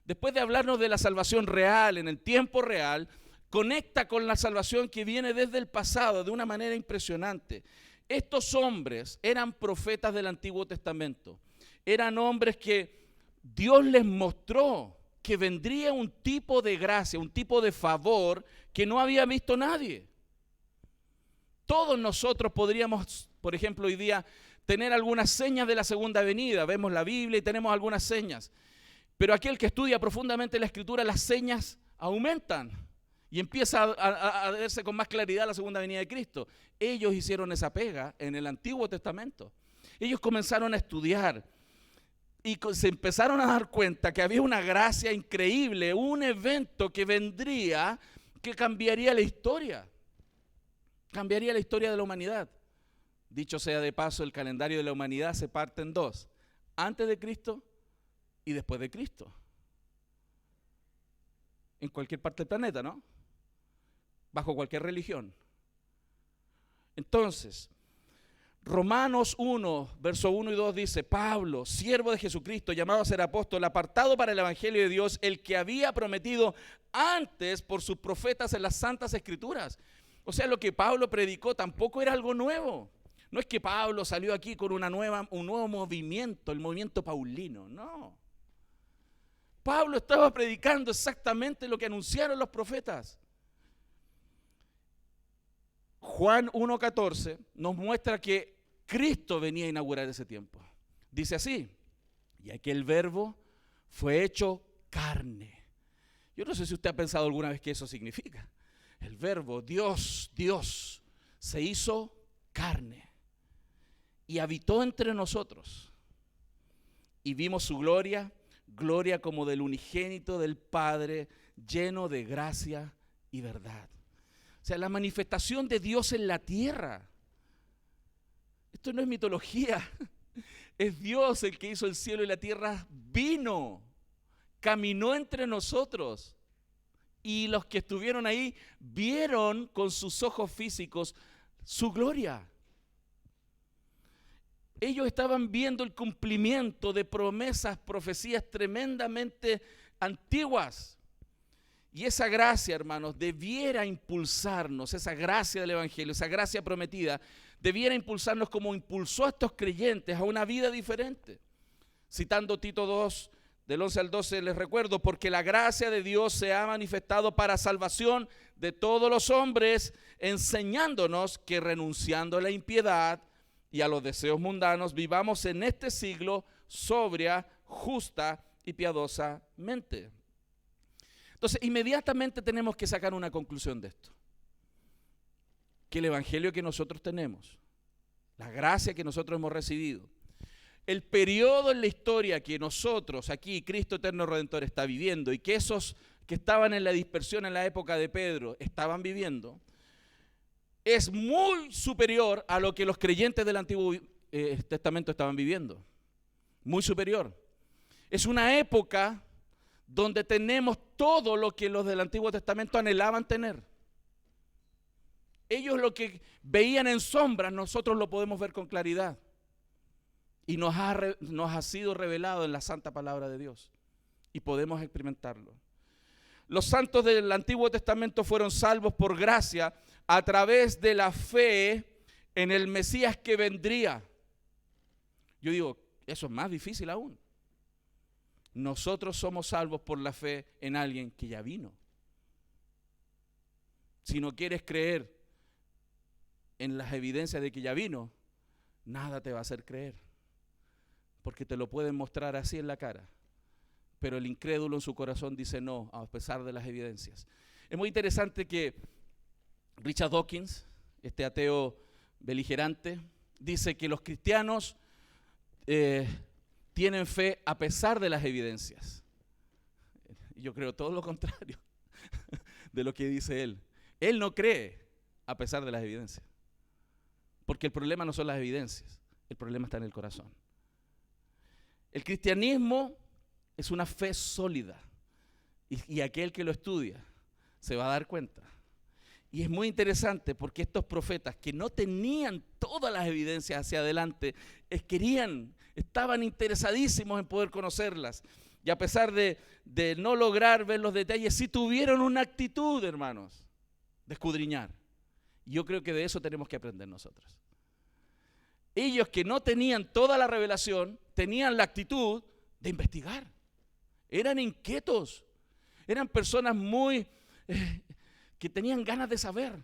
Después de hablarnos de la salvación real, en el tiempo real, conecta con la salvación que viene desde el pasado de una manera impresionante. Estos hombres eran profetas del Antiguo Testamento. Eran hombres que Dios les mostró que vendría un tipo de gracia, un tipo de favor que no había visto nadie. Todos nosotros podríamos, por ejemplo, hoy día tener algunas señas de la segunda venida. Vemos la Biblia y tenemos algunas señas. Pero aquel que estudia profundamente la Escritura, las señas aumentan. Y empieza a verse con más claridad la segunda venida de Cristo. Ellos hicieron esa pega en el Antiguo Testamento. Ellos comenzaron a estudiar y se empezaron a dar cuenta que había una gracia increíble, un evento que vendría, que cambiaría la historia. Cambiaría la historia de la humanidad. Dicho sea de paso, el calendario de la humanidad se parte en dos: antes de Cristo y después de Cristo. En cualquier parte del planeta, ¿no? Bajo cualquier religión. Entonces, Romanos 1, verso 1 y 2 dice: Pablo, siervo de Jesucristo, llamado a ser apóstol, apartado para el evangelio de Dios, el que había prometido antes por sus profetas en las santas escrituras. O sea, lo que Pablo predicó tampoco era algo nuevo. No es que Pablo salió aquí con un nuevo movimiento, el movimiento paulino, no. Pablo estaba predicando exactamente lo que anunciaron los profetas. Juan 1:14 nos muestra que Cristo venía a inaugurar ese tiempo. Dice así: y aquel verbo fue hecho carne. Yo no sé si usted ha pensado alguna vez qué eso significa. El verbo, Dios, se hizo carne y habitó entre nosotros. Y vimos su gloria, gloria como del unigénito del Padre, lleno de gracia y verdad. O sea, la manifestación de Dios en la tierra. Esto no es mitología. Es Dios el que hizo el cielo y la tierra. Vino, caminó entre nosotros. Y los que estuvieron ahí vieron con sus ojos físicos su gloria. Ellos estaban viendo el cumplimiento de promesas, profecías tremendamente antiguas. Y esa gracia, hermanos, debiera impulsarnos, esa gracia del Evangelio, esa gracia prometida, debiera impulsarnos como impulsó a estos creyentes a una vida diferente. Citando Tito 2, del 11 al 12, les recuerdo: porque la gracia de Dios se ha manifestado para salvación de todos los hombres, enseñándonos que renunciando a la impiedad y a los deseos mundanos, vivamos en este siglo sobria, justa y piadosamente. Entonces, inmediatamente tenemos que sacar una conclusión de esto: que el evangelio que nosotros tenemos, la gracia que nosotros hemos recibido, el periodo en la historia que nosotros aquí, Cristo Eterno Redentor, está viviendo, y que esos que estaban en la dispersión en la época de Pedro estaban viviendo, es muy superior a lo que los creyentes del Antiguo Testamento estaban viviendo. Muy superior. Es una época donde tenemos todo lo que los del Antiguo Testamento anhelaban tener. Ellos lo que veían en sombras, nosotros lo podemos ver con claridad. Y nos ha sido revelado en la santa palabra de Dios. Y podemos experimentarlo. Los santos del Antiguo Testamento fueron salvos por gracia a través de la fe en el Mesías que vendría. Yo digo, eso es más difícil aún. Nosotros somos salvos por la fe en alguien que ya vino. Si no quieres creer en las evidencias de que ya vino, nada te va a hacer creer. Porque te lo pueden mostrar así en la cara. Pero el incrédulo en su corazón dice no, a pesar de las evidencias. Es muy interesante que Richard Dawkins, este ateo beligerante, dice que los cristianos tienen fe a pesar de las evidencias. Yo creo todo lo contrario de lo que dice él. Él no cree a pesar de las evidencias. Porque el problema no son las evidencias, el problema está en el corazón. El cristianismo es una fe sólida y aquel que lo estudia se va a dar cuenta. Y es muy interesante porque estos profetas que no tenían todas las evidencias hacia adelante, estaban interesadísimos en poder conocerlas. Y a pesar de no lograr ver los detalles, sí tuvieron una actitud, hermanos, de escudriñar. Y yo creo que de eso tenemos que aprender nosotros. Ellos que no tenían toda la revelación, tenían la actitud de investigar. Eran inquietos, eran personas muy que tenían ganas de saber,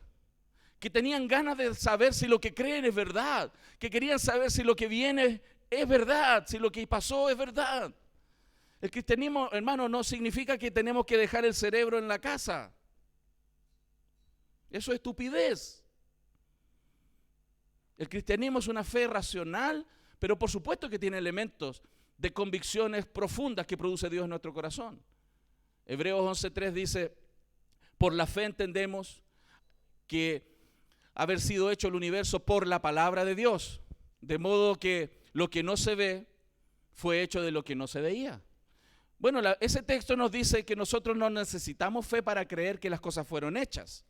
que tenían ganas de saber si lo que creen es verdad, que querían saber si lo que viene es verdad, si lo que pasó es verdad. El cristianismo, hermano, no significa que tenemos que dejar el cerebro en la casa. Eso es estupidez. El cristianismo es una fe racional, pero por supuesto que tiene elementos de convicciones profundas que produce Dios en nuestro corazón. Hebreos 11:3 dice, por la fe entendemos que haber sido hecho el universo por la palabra de Dios, de modo que lo que no se ve fue hecho de lo que no se veía. Bueno, ese texto nos dice que nosotros no necesitamos fe para creer que las cosas fueron hechas.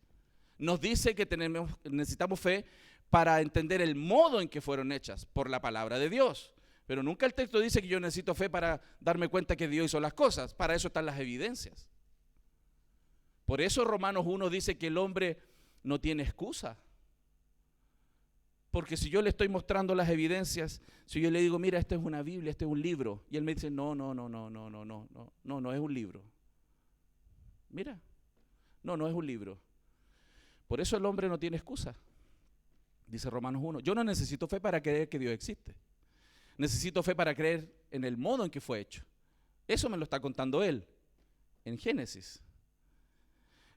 Nos dice que necesitamos fe para entender el modo en que fueron hechas por la palabra de Dios. Pero nunca el texto dice que yo necesito fe para darme cuenta que Dios hizo las cosas. Para eso están las evidencias. Por eso Romanos 1 dice que el hombre no tiene excusa. Porque si yo le estoy mostrando las evidencias, si yo le digo, mira, esta es una Biblia, este es un libro, y él me dice, no es un libro. Mira, no es un libro. Por eso el hombre no tiene excusa. Dice Romanos 1, yo no necesito fe para creer que Dios existe. Necesito fe para creer en el modo en que fue hecho. Eso me lo está contando él, en Génesis.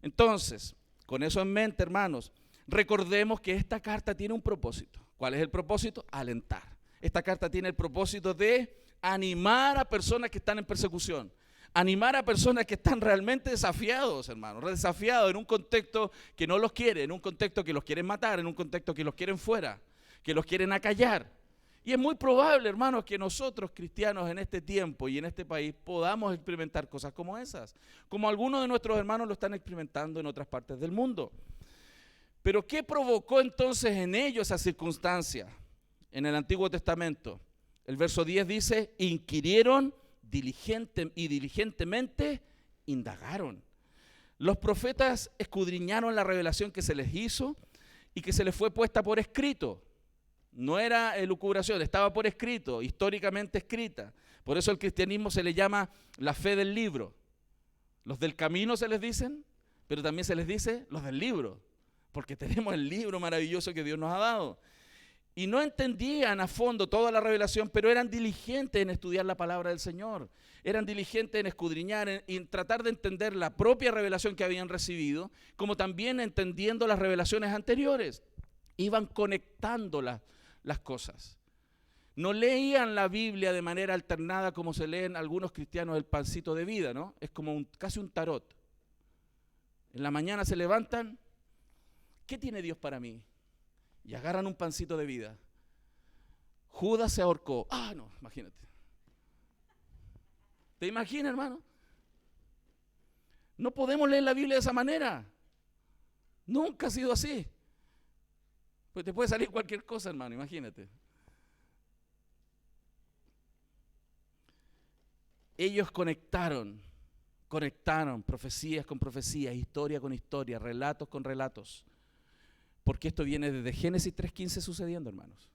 Entonces, con eso en mente, hermanos, recordemos que esta carta tiene un propósito. ¿Cuál es el propósito? Alentar. Esta carta tiene el propósito de animar a personas que están en persecución. Animar a personas que están realmente desafiados, hermanos. Desafiados en un contexto que no los quiere, en un contexto que los quieren matar, en un contexto que los quieren fuera, que los quieren acallar. Y es muy probable, hermanos, que nosotros cristianos en este tiempo y en este país podamos experimentar cosas como esas, como algunos de nuestros hermanos lo están experimentando en otras partes del mundo. Pero ¿qué provocó entonces en ellos esa circunstancia? En el Antiguo Testamento, el verso 10 dice, inquirieron diligentemente indagaron. Los profetas escudriñaron la revelación que se les hizo y que se les fue puesta por escrito. No era elucubración, estaba por escrito, históricamente escrita. Por eso al cristianismo se le llama la fe del libro. Los del camino se les dicen, pero también se les dice los del libro, porque tenemos el libro maravilloso que Dios nos ha dado. Y no entendían a fondo toda la revelación, pero eran diligentes en estudiar la palabra del Señor. Eran diligentes en escudriñar, en tratar de entender la propia revelación que habían recibido, como también entendiendo las revelaciones anteriores. Iban conectando las cosas. No leían la Biblia de manera alternada como se leen algunos cristianos el pancito de vida, ¿no? Es como casi un tarot. En la mañana se levantan, ¿qué tiene Dios para mí? Y agarran un pancito de vida. Judas se ahorcó. Ah, no, imagínate. ¿Te imaginas, hermano? No podemos leer la Biblia de esa manera. Nunca ha sido así. Pues te puede salir cualquier cosa, hermano, imagínate. Ellos conectaron profecías con profecías, historia con historia, relatos con relatos. Porque esto viene desde Génesis 3:15 sucediendo, hermanos.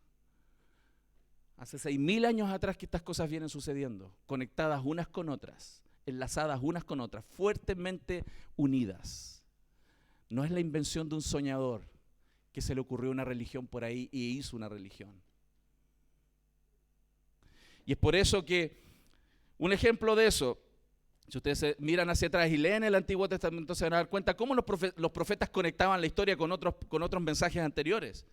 Hace 6.000 años atrás que estas cosas vienen sucediendo, conectadas unas con otras, enlazadas unas con otras, fuertemente unidas. No es la invención de un soñador que se le ocurrió una religión por ahí y hizo una religión. Y es por eso que un ejemplo de eso, si ustedes se miran hacia atrás y leen el Antiguo Testamento, se van a dar cuenta cómo los profetas conectaban la historia con otros mensajes anteriores.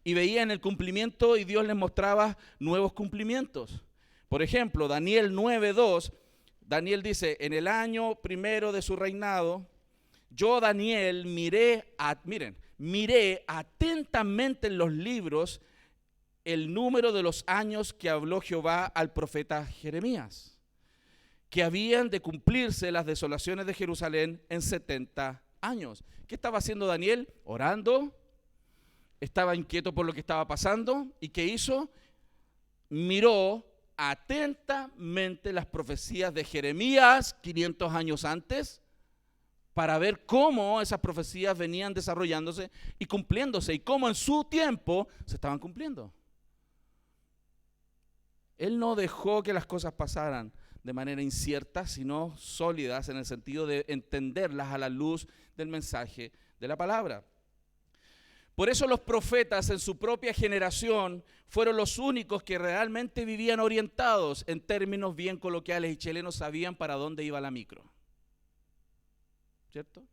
Y veían el cumplimiento y Dios les mostraba nuevos cumplimientos. Por ejemplo, Daniel 9:2, Daniel dice, en el año primero de su reinado, yo Daniel miré atentamente en los libros el número de los años que habló Jehová al profeta Jeremías, que habían de cumplirse las desolaciones de Jerusalén en 70 años. ¿Qué estaba haciendo Daniel? Orando, estaba inquieto por lo que estaba pasando, ¿y qué hizo? Miró atentamente las profecías de Jeremías 500 años antes, para ver cómo esas profecías venían desarrollándose y cumpliéndose, y cómo en su tiempo se estaban cumpliendo. Él no dejó que las cosas pasaran de manera incierta, sino sólidas en el sentido de entenderlas a la luz del mensaje de la palabra. Por eso los profetas en su propia generación fueron los únicos que realmente vivían orientados, en términos bien coloquiales y chilenos, sabían para dónde iba la micro. ¿Cierto?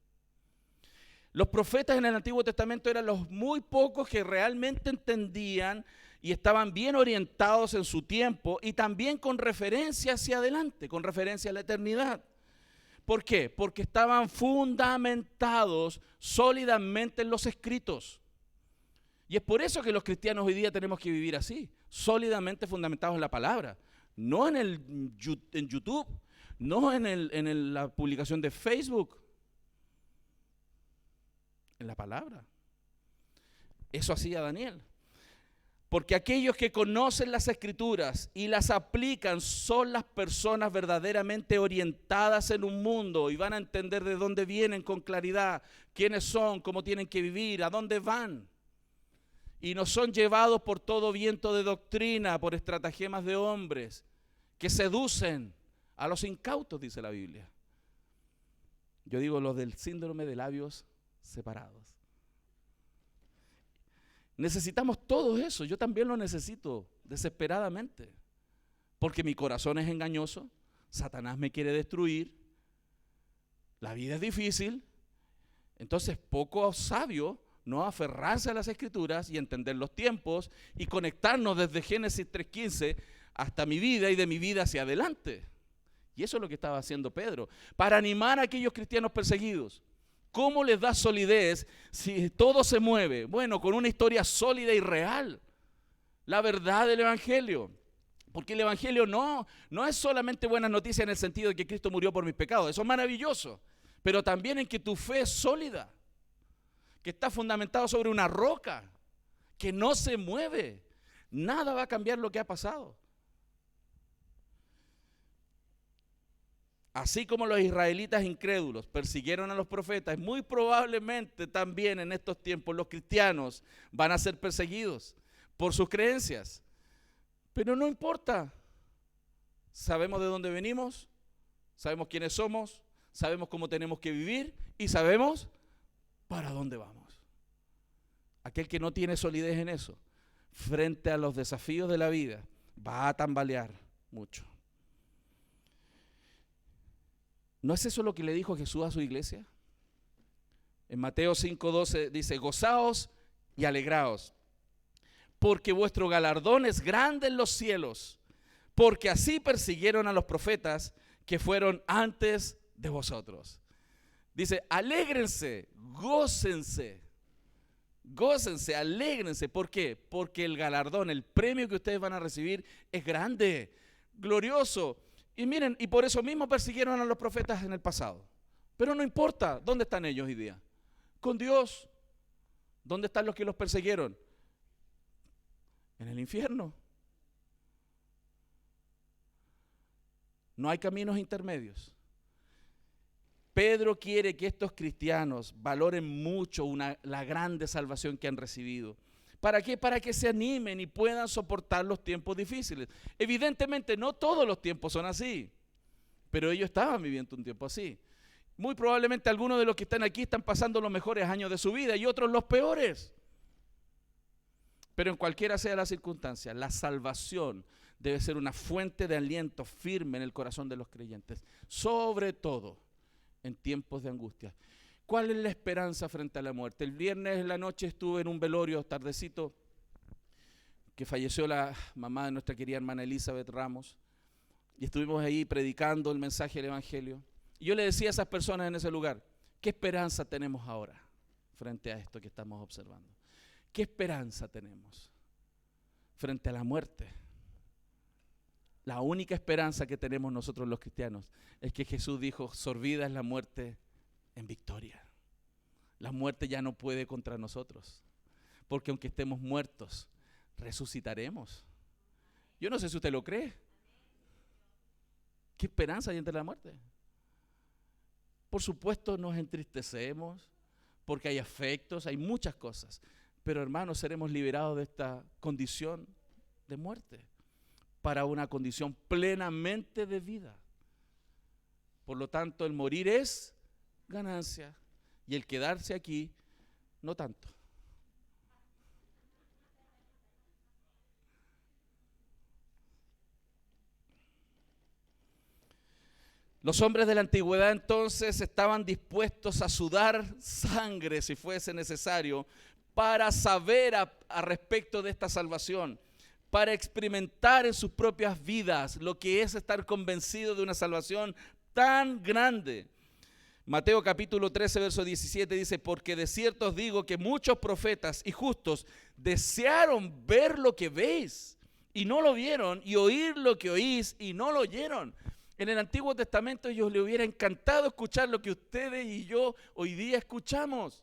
Los profetas en el Antiguo Testamento eran los muy pocos que realmente entendían y estaban bien orientados en su tiempo y también con referencia hacia adelante, con referencia a la eternidad. ¿Por qué? Porque estaban fundamentados sólidamente en los escritos. Y es por eso que los cristianos hoy día tenemos que vivir así, sólidamente fundamentados en la palabra, no en YouTube, no en la publicación de Facebook, en la palabra. Eso hacía Daniel. Porque aquellos que conocen las Escrituras y las aplican son las personas verdaderamente orientadas en un mundo y van a entender de dónde vienen con claridad, quiénes son, cómo tienen que vivir, a dónde van. Y no son llevados por todo viento de doctrina, por estratagemas de hombres que seducen a los incautos, dice la Biblia. Yo digo los del síndrome de labios separados. Necesitamos todo eso, yo también lo necesito desesperadamente, porque mi corazón es engañoso, Satanás me quiere destruir, la vida es difícil, entonces poco sabio no aferrarse a las Escrituras y entender los tiempos y conectarnos desde Génesis 3:15 hasta mi vida y de mi vida hacia adelante. Y eso es lo que estaba haciendo Pedro, para animar a aquellos cristianos perseguidos. ¿Cómo les da solidez si todo se mueve? Bueno, con una historia sólida y real. La verdad del Evangelio. Porque el Evangelio no es solamente buenas noticias en el sentido de que Cristo murió por mis pecados. Eso es maravilloso. Pero también en que tu fe es sólida. Que está fundamentado sobre una roca. Que no se mueve. Nada va a cambiar lo que ha pasado. Así como los israelitas incrédulos persiguieron a los profetas, muy probablemente también en estos tiempos los cristianos van a ser perseguidos por sus creencias. Pero no importa. Sabemos de dónde venimos, sabemos quiénes somos, sabemos cómo tenemos que vivir y sabemos para dónde vamos. Aquel que no tiene solidez en eso, frente a los desafíos de la vida, va a tambalear mucho. ¿No es eso lo que le dijo Jesús a su iglesia? En Mateo 5:12 dice, gozaos y alegraos, porque vuestro galardón es grande en los cielos, porque así persiguieron a los profetas que fueron antes de vosotros. Dice, alégrense, gócense, alégrense. ¿Por qué? Porque el galardón, el premio que ustedes van a recibir es grande, glorioso. Y miren, y por eso mismo persiguieron a los profetas en el pasado. Pero no importa, ¿dónde están ellos hoy día? Con Dios. ¿Dónde están los que los persiguieron? En el infierno. No hay caminos intermedios. Pedro quiere que estos cristianos valoren mucho la grande salvación que han recibido. ¿Para qué? Para que se animen y puedan soportar los tiempos difíciles. Evidentemente no todos los tiempos son así, pero ellos estaban viviendo un tiempo así. Muy probablemente algunos de los que están aquí están pasando los mejores años de su vida y otros los peores. Pero en cualquiera sea la circunstancia, la salvación debe ser una fuente de aliento firme en el corazón de los creyentes, sobre todo en tiempos de angustia. ¿Cuál es la esperanza frente a la muerte? El viernes en la noche estuve en un velorio tardecito que falleció la mamá de nuestra querida hermana Elizabeth Ramos y estuvimos ahí predicando el mensaje del Evangelio. Y yo le decía a esas personas en ese lugar, ¿qué esperanza tenemos ahora frente a esto que estamos observando? ¿Qué esperanza tenemos frente a la muerte? La única esperanza que tenemos nosotros los cristianos es que Jesús dijo, sorbida es la muerte en victoria. La muerte ya no puede contra nosotros, porque aunque estemos muertos, resucitaremos. Yo no sé si usted lo cree. ¿Qué esperanza hay entre la muerte? Por supuesto nos entristecemos, porque hay afectos, hay muchas cosas, pero hermanos, seremos liberados de esta condición de muerte para una condición plenamente de vida. Por lo tanto, el morir es ganancia y el quedarse aquí no tanto. Los hombres de la antigüedad entonces estaban dispuestos a sudar sangre si fuese necesario para saber a respecto de esta salvación, para experimentar en sus propias vidas lo que es estar convencido de una salvación tan grande. Mateo capítulo 13, verso 17 dice: porque de cierto os digo que muchos profetas y justos desearon ver lo que veis y no lo vieron, y oír lo que oís y no lo oyeron. En el Antiguo Testamento a ellos les hubiera encantado escuchar lo que ustedes y yo hoy día escuchamos.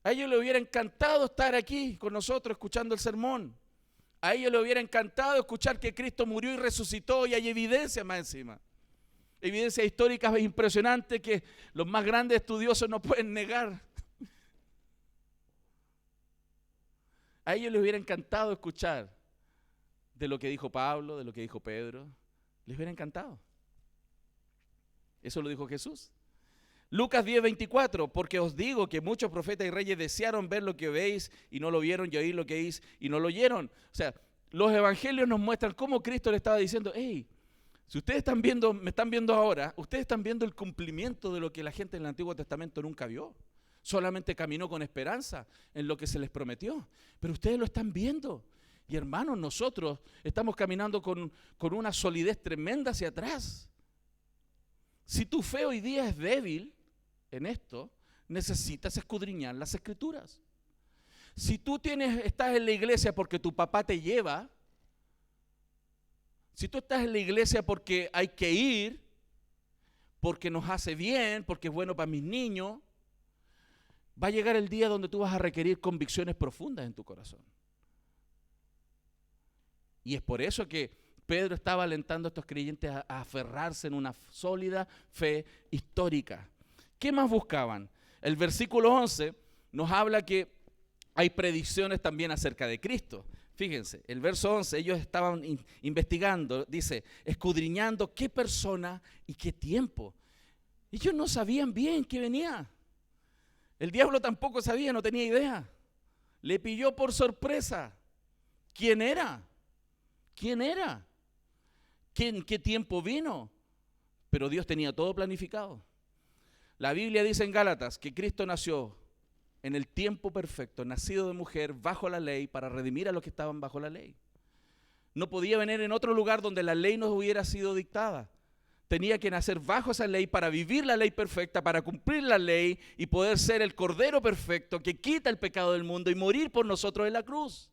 A ellos les hubiera encantado estar aquí con nosotros escuchando el sermón. A ellos les hubiera encantado escuchar que Cristo murió y resucitó, y hay evidencia más encima. Evidencias históricas impresionantes que los más grandes estudiosos no pueden negar. A ellos les hubiera encantado escuchar de lo que dijo Pablo, de lo que dijo Pedro. Les hubiera encantado. Eso lo dijo Jesús. Lucas 10:24, porque os digo que muchos profetas y reyes desearon ver lo que veis y no lo vieron, y oír lo que oís y no lo oyeron. O sea, los evangelios nos muestran cómo Cristo le estaba diciendo: hey, si ustedes están viendo, me están viendo ahora, ustedes están viendo el cumplimiento de lo que la gente en el Antiguo Testamento nunca vio. Solamente caminó con esperanza en lo que se les prometió. Pero ustedes lo están viendo. Y hermanos, nosotros estamos caminando con una solidez tremenda hacia atrás. Si tu fe hoy día es débil en esto, necesitas escudriñar las Escrituras. Si tú estás en la iglesia porque tu papá te lleva, si tú estás en la iglesia porque hay que ir, porque nos hace bien, porque es bueno para mis niños, va a llegar el día donde tú vas a requerir convicciones profundas en tu corazón. Y es por eso que Pedro estaba alentando a estos creyentes a aferrarse en una sólida fe histórica. ¿Qué más buscaban? El versículo 11 nos habla que hay predicciones también acerca de Cristo. Fíjense, el verso 11, ellos estaban investigando, dice, escudriñando qué persona y qué tiempo. Ellos no sabían bien qué venía. El diablo tampoco sabía, no tenía idea. Le pilló por sorpresa. ¿Quién era? ¿Quién era? ¿En qué tiempo vino? Pero Dios tenía todo planificado. La Biblia dice en Gálatas que Cristo nació en el tiempo perfecto, nacido de mujer, bajo la ley, para redimir a los que estaban bajo la ley. No podía venir en otro lugar donde la ley no hubiera sido dictada. Tenía que nacer bajo esa ley para vivir la ley perfecta, para cumplir la ley y poder ser el Cordero perfecto que quita el pecado del mundo y morir por nosotros en la cruz.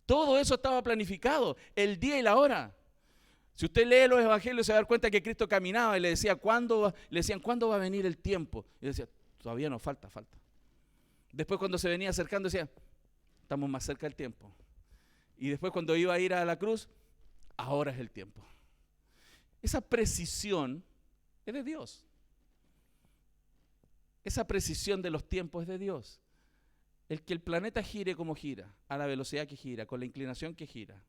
Todo eso estaba planificado, el día y la hora. Si usted lee los evangelios se va a dar cuenta que Cristo caminaba y le decían, ¿cuándo va a venir el tiempo? Y decía, todavía no, falta. Después cuando se venía acercando decía, estamos más cerca del tiempo. Y después cuando iba a ir a la cruz, ahora es el tiempo. Esa precisión es de Dios. Esa precisión de los tiempos es de Dios. El que el planeta gire como gira, a la velocidad que gira, con la inclinación que gira.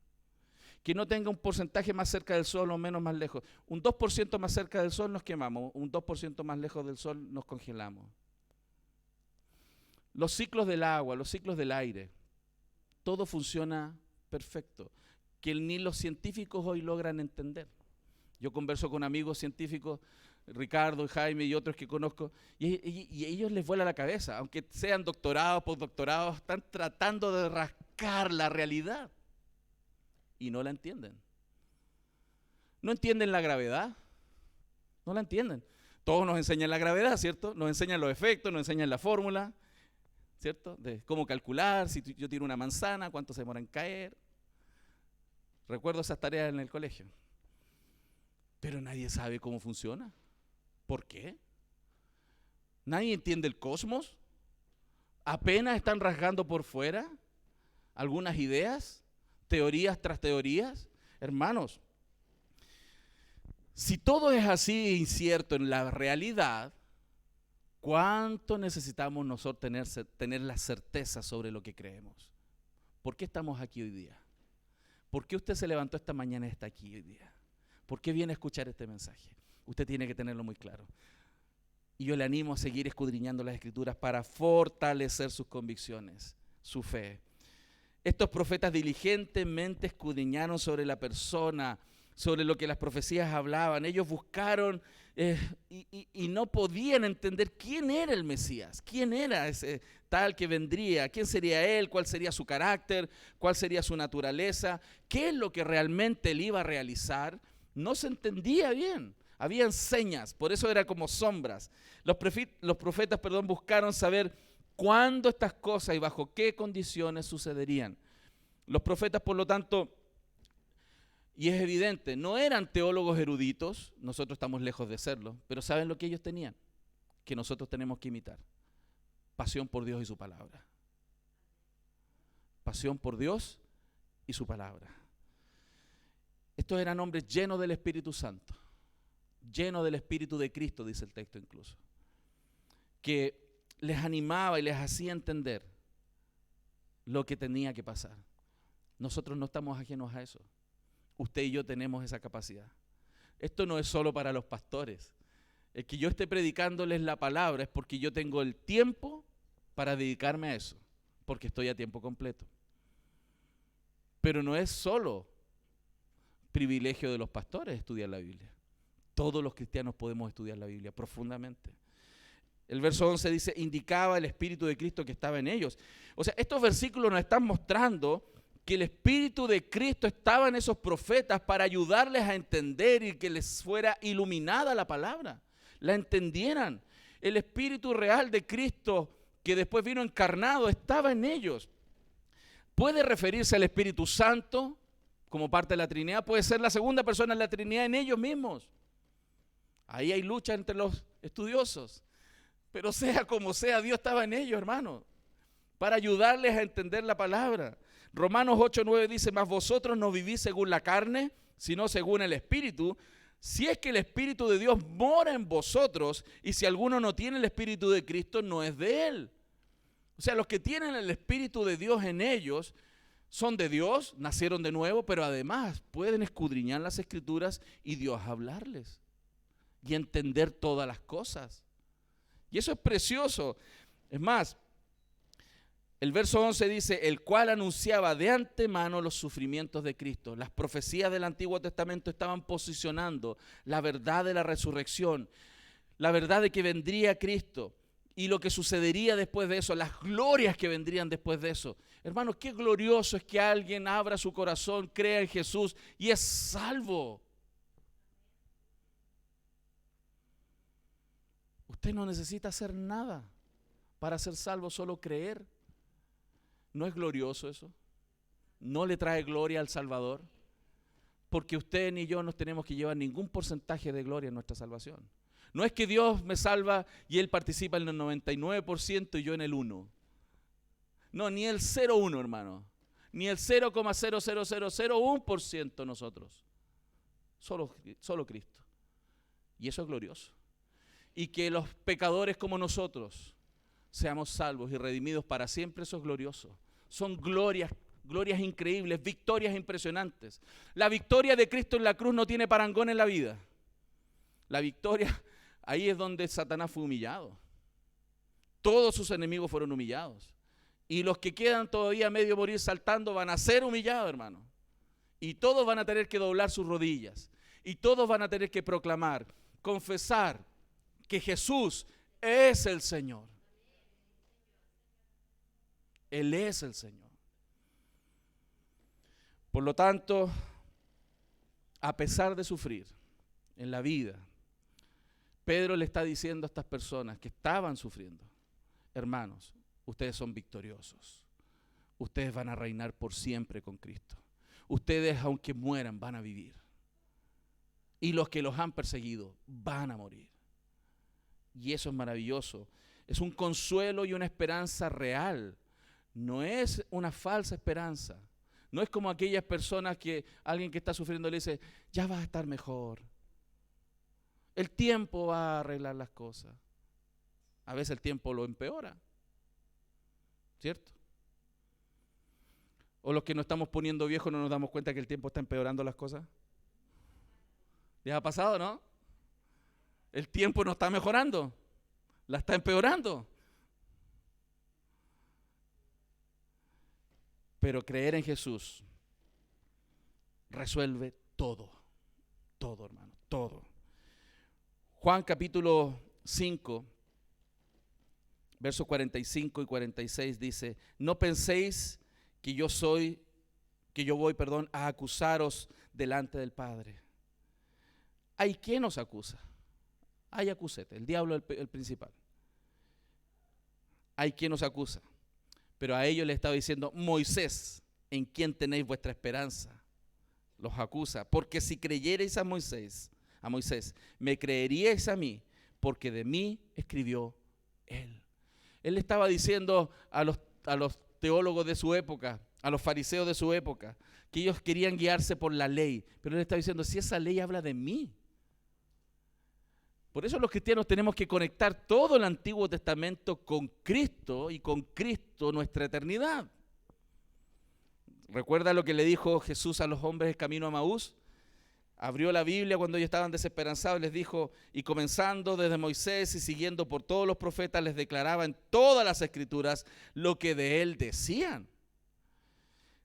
Que no tenga un porcentaje más cerca del sol o menos más lejos. Un 2% más cerca del sol nos quemamos, un 2% más lejos del sol nos congelamos. Los ciclos del agua, los ciclos del aire, todo funciona perfecto, que ni los científicos hoy logran entender. Yo converso con amigos científicos, Ricardo, Jaime y otros que conozco, y a ellos les vuela la cabeza, aunque sean doctorados, postdoctorados, están tratando de rascar la realidad y no la entienden. No entienden la gravedad, no la entienden. Todos nos enseñan la gravedad, ¿cierto? Nos enseñan los efectos, nos enseñan la fórmula, ¿cierto? De cómo calcular, si yo tiro una manzana, cuánto se demora en caer. Recuerdo esas tareas en el colegio. Pero nadie sabe cómo funciona. ¿Por qué? ¿Nadie entiende el cosmos? ¿Apenas están rasgando por fuera algunas ideas, teorías tras teorías? Hermanos, si todo es así incierto en la realidad, ¿cuánto necesitamos nosotros tener la certeza sobre lo que creemos? ¿Por qué estamos aquí hoy día? ¿Por qué usted se levantó esta mañana y está aquí hoy día? ¿Por qué viene a escuchar este mensaje? Usted tiene que tenerlo muy claro. Y yo le animo a seguir escudriñando las Escrituras para fortalecer sus convicciones, su fe. Estos profetas diligentemente escudriñaron sobre la persona, sobre lo que las profecías hablaban. Ellos buscaron y no podían entender quién era el Mesías, quién era ese tal que vendría, quién sería él, cuál sería su carácter, cuál sería su naturaleza, qué es lo que realmente él iba a realizar. No se entendía bien. Habían señas, por eso era como sombras. Los profetas, buscaron saber cuándo estas cosas y bajo qué condiciones sucederían. Los profetas, por lo tanto, y es evidente, no eran teólogos eruditos, nosotros estamos lejos de serlo, pero ¿saben lo que ellos tenían? Que nosotros tenemos que imitar. Pasión por Dios y su palabra. Pasión por Dios y su palabra. Estos eran hombres llenos del Espíritu Santo, llenos del Espíritu de Cristo, dice el texto incluso, que les animaba y les hacía entender lo que tenía que pasar. Nosotros no estamos ajenos a eso. Usted y yo tenemos esa capacidad. Esto no es solo para los pastores. El que yo esté predicándoles la palabra es porque yo tengo el tiempo para dedicarme a eso, porque estoy a tiempo completo. Pero no es solo privilegio de los pastores estudiar la Biblia. Todos los cristianos podemos estudiar la Biblia profundamente. El verso 11 dice, indicaba el Espíritu de Cristo que estaba en ellos. O sea, estos versículos nos están mostrando que el Espíritu de Cristo estaba en esos profetas para ayudarles a entender y que les fuera iluminada la palabra, la entendieran. El Espíritu real de Cristo, que después vino encarnado, estaba en ellos. Puede referirse al Espíritu Santo como parte de la Trinidad, puede ser la segunda persona de la Trinidad en ellos mismos. Ahí hay lucha entre los estudiosos. Pero sea como sea, Dios estaba en ellos, hermano, para ayudarles a entender la palabra. Romanos 8:9 dice, mas vosotros no vivís según la carne, sino según el Espíritu, si es que el Espíritu de Dios mora en vosotros, y si alguno no tiene el Espíritu de Cristo, no es de él. O sea, los que tienen el Espíritu de Dios en ellos son de Dios, nacieron de nuevo, pero además pueden escudriñar las Escrituras y Dios hablarles y entender todas las cosas. Y eso es precioso. Es más, el verso 11 dice, el cual anunciaba de antemano los sufrimientos de Cristo. Las profecías del Antiguo Testamento estaban posicionando la verdad de la resurrección, la verdad de que vendría Cristo y lo que sucedería después de eso, las glorias que vendrían después de eso. Hermanos, qué glorioso es que alguien abra su corazón, crea en Jesús y es salvo. Usted no necesita hacer nada para ser salvo, solo creer. ¿No es glorioso eso? ¿No le trae gloria al Salvador? Porque usted ni yo nos tenemos que llevar ningún porcentaje de gloria en nuestra salvación. No es que Dios me salva y Él participa en el 99% y yo en el 1%. No, ni el 0,1, hermano. Ni el 0,00001% nosotros. Solo Cristo. Y eso es glorioso. Y que los pecadores como nosotros seamos salvos y redimidos para siempre, eso es glorioso. Son glorias increíbles, victorias impresionantes. La victoria de Cristo en la cruz no tiene parangón en la vida. La victoria, ahí es donde Satanás fue humillado. Todos sus enemigos fueron humillados. Y los que quedan todavía a medio morir saltando van a ser humillados, hermano. Y todos van a tener que doblar sus rodillas. Y todos van a tener que proclamar, confesar que Jesús es el Señor. Él es el Señor. Por lo tanto, a pesar de sufrir en la vida, Pedro le está diciendo a estas personas que estaban sufriendo, hermanos, ustedes son victoriosos. Ustedes van a reinar por siempre con Cristo. Ustedes, aunque mueran, van a vivir. Y los que los han perseguido van a morir. Y eso es maravilloso. Es un consuelo y una esperanza real. No es una falsa esperanza. No es como aquellas personas que alguien que está sufriendo le dice, ya vas a estar mejor. El tiempo va a arreglar las cosas. A veces el tiempo lo empeora. ¿Cierto? O los que nos estamos poniendo viejos no nos damos cuenta que el tiempo está empeorando las cosas. ¿Les ha pasado, no? El tiempo no está mejorando, la está empeorando. Pero creer en Jesús resuelve todo. todo, hermano, todo. Juan capítulo 5, versos 45 y 46 dice: no penséis que yo voy, a acusaros delante del Padre. ¿Hay quien nos acusa? Hay acusete, el diablo el principal. Hay quien nos acusa. Pero a ellos le estaba diciendo: Moisés, en quien tenéis vuestra esperanza, los acusa. Porque si creyereis a Moisés, me creeríais a mí, porque de mí escribió él. Él le estaba diciendo a los teólogos de su época, a los fariseos de su época, que ellos querían guiarse por la ley. Pero él está diciendo: si esa ley habla de mí. Por eso los cristianos tenemos que conectar todo el Antiguo Testamento con Cristo y con Cristo nuestra eternidad. ¿Recuerda lo que le dijo Jesús a los hombres camino a Maús? Abrió la Biblia cuando ellos estaban desesperanzados, les dijo: y comenzando desde Moisés y siguiendo por todos los profetas, les declaraba en todas las escrituras lo que de él decían.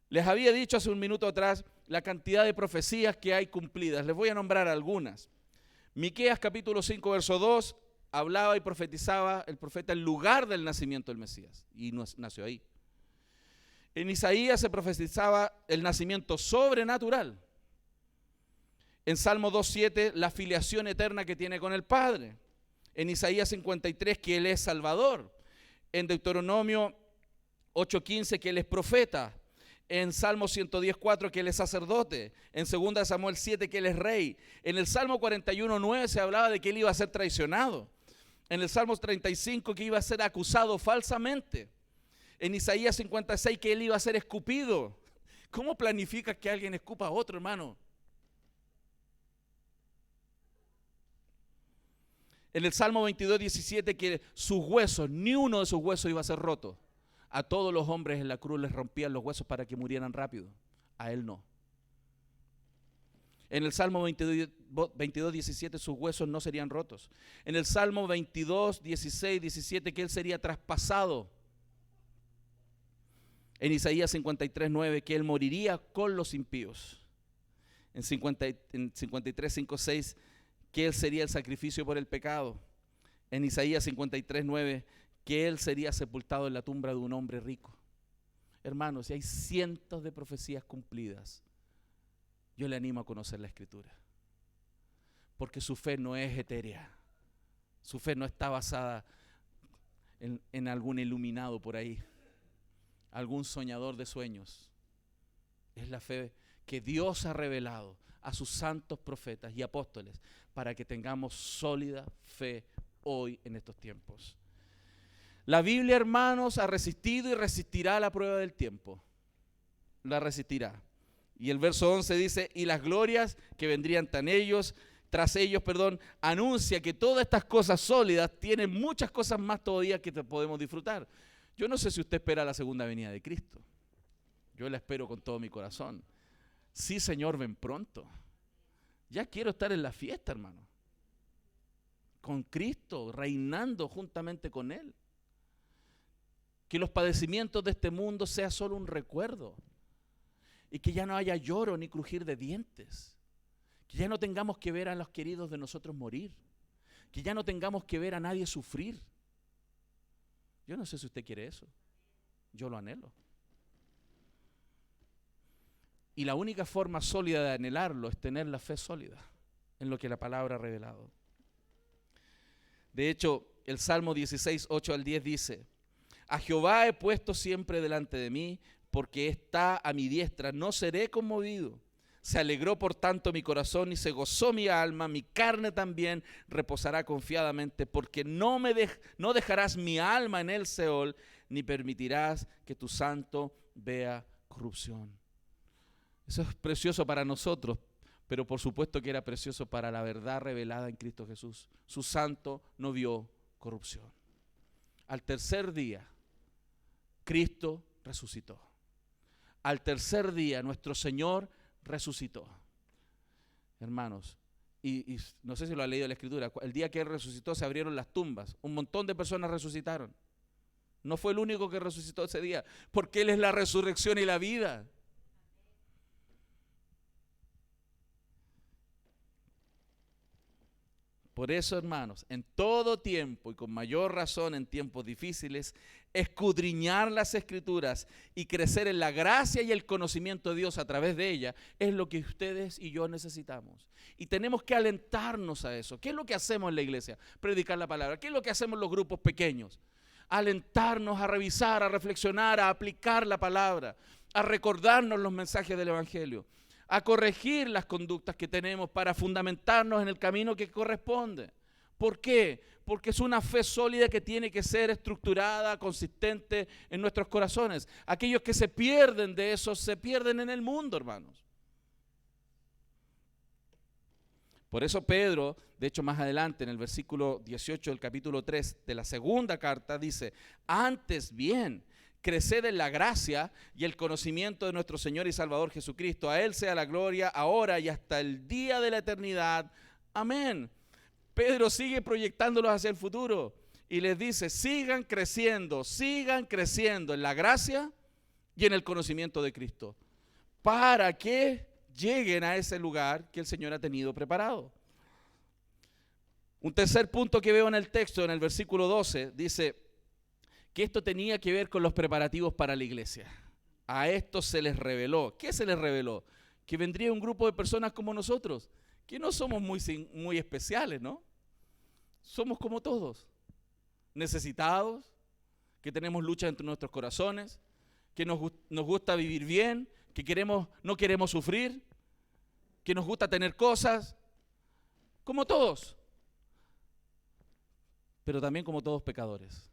Les había dicho hace un minuto atrás la cantidad de profecías que hay cumplidas. Les voy a nombrar algunas. Miqueas capítulo 5 verso 2 hablaba y profetizaba el profeta el lugar del nacimiento del Mesías, y nació ahí. En Isaías se profetizaba el nacimiento sobrenatural. En Salmo 2:7 la filiación eterna que tiene con el Padre. En Isaías 53 que Él es Salvador. En Deuteronomio 8:15 que Él es profeta. En Salmo 110:4 que Él es sacerdote. En 2 Samuel 7 que Él es rey. En el Salmo 41:9 se hablaba de que Él iba a ser traicionado. En el Salmo 35 que iba a ser acusado falsamente. En Isaías 56 que Él iba a ser escupido. ¿Cómo planificas que alguien escupa a otro, hermano? En el Salmo 22:17 que sus huesos, ni uno de sus huesos iba a ser roto. A todos los hombres en la cruz les rompían los huesos para que murieran rápido. A Él no. En el Salmo 22:17 sus huesos no serían rotos. En el Salmo 22:16-17 que Él sería traspasado. En Isaías 53:9 que Él moriría con los impíos. En 53:5-6 que Él sería el sacrificio por el pecado. En Isaías 53:9 que Él sería sepultado en la tumba de un hombre rico. Hermanos, si hay cientos de profecías cumplidas, yo le animo a conocer la Escritura. Porque su fe no es etérea. Su fe no está basada en algún iluminado por ahí, algún soñador de sueños. Es la fe que Dios ha revelado a sus santos profetas y apóstoles para que tengamos sólida fe hoy en estos tiempos. La Biblia, hermanos, ha resistido y resistirá la prueba del tiempo. La resistirá. Y el verso 11 dice: y las glorias que vendrían tras ellos, anuncia que todas estas cosas sólidas tienen muchas cosas más todavía que podemos disfrutar. Yo no sé si usted espera la segunda venida de Cristo. Yo la espero con todo mi corazón. Sí, Señor, ven pronto. Ya quiero estar en la fiesta, hermano. Con Cristo, reinando juntamente con Él. Que los padecimientos de este mundo sea solo un recuerdo. Y que ya no haya lloro ni crujir de dientes. Que ya no tengamos que ver a los queridos de nosotros morir. Que ya no tengamos que ver a nadie sufrir. Yo no sé si usted quiere eso. Yo lo anhelo. Y la única forma sólida de anhelarlo es tener la fe sólida en lo que la palabra ha revelado. De hecho, el Salmo 16, 8 al 10 dice: a Jehová he puesto siempre delante de mí, porque está a mi diestra, no seré conmovido. Se alegró por tanto mi corazón y se gozó mi alma, mi carne también reposará confiadamente, porque no dejarás mi alma en el Seol, ni permitirás que tu santo vea corrupción. Eso es precioso para nosotros, pero por supuesto que era precioso para la verdad revelada en Cristo Jesús. Su santo no vio corrupción. Al tercer día, Cristo resucitó. Al tercer día, nuestro Señor resucitó. Hermanos, y no sé si lo ha leído en la Escritura, el día que Él resucitó se abrieron las tumbas. Un montón de personas resucitaron. No fue el único que resucitó ese día, porque Él es la resurrección y la vida. Por eso, hermanos, en todo tiempo y con mayor razón en tiempos difíciles, escudriñar las Escrituras y crecer en la gracia y el conocimiento de Dios a través de ella es lo que ustedes y yo necesitamos. Y tenemos que alentarnos a eso. ¿Qué es lo que hacemos en la iglesia? Predicar la palabra. ¿Qué es lo que hacemos en los grupos pequeños? Alentarnos a revisar, a reflexionar, a aplicar la palabra, a recordarnos los mensajes del Evangelio, a corregir las conductas que tenemos para fundamentarnos en el camino que corresponde. ¿Por qué? Porque es una fe sólida que tiene que ser estructurada, consistente en nuestros corazones. Aquellos que se pierden de eso, se pierden en el mundo, hermanos. Por eso Pedro, de hecho más adelante en el versículo 18 del capítulo 3 de la segunda carta dice: antes bien, creced en la gracia y el conocimiento de nuestro Señor y Salvador Jesucristo. A Él sea la gloria ahora y hasta el día de la eternidad. Amén. Pedro sigue proyectándolos hacia el futuro y les dice: sigan creciendo en la gracia y en el conocimiento de Cristo, para que lleguen a ese lugar que el Señor ha tenido preparado. Un tercer punto que veo en el texto, en el versículo 12, dice que esto tenía que ver con los preparativos para la iglesia. A esto se les reveló. ¿Qué se les reveló? Que vendría un grupo de personas como nosotros, que no somos muy especiales, ¿no? Somos como todos, necesitados, que tenemos lucha entre nuestros corazones, que nos gusta vivir bien, que no queremos sufrir, que nos gusta tener cosas, como todos, pero también como todos pecadores.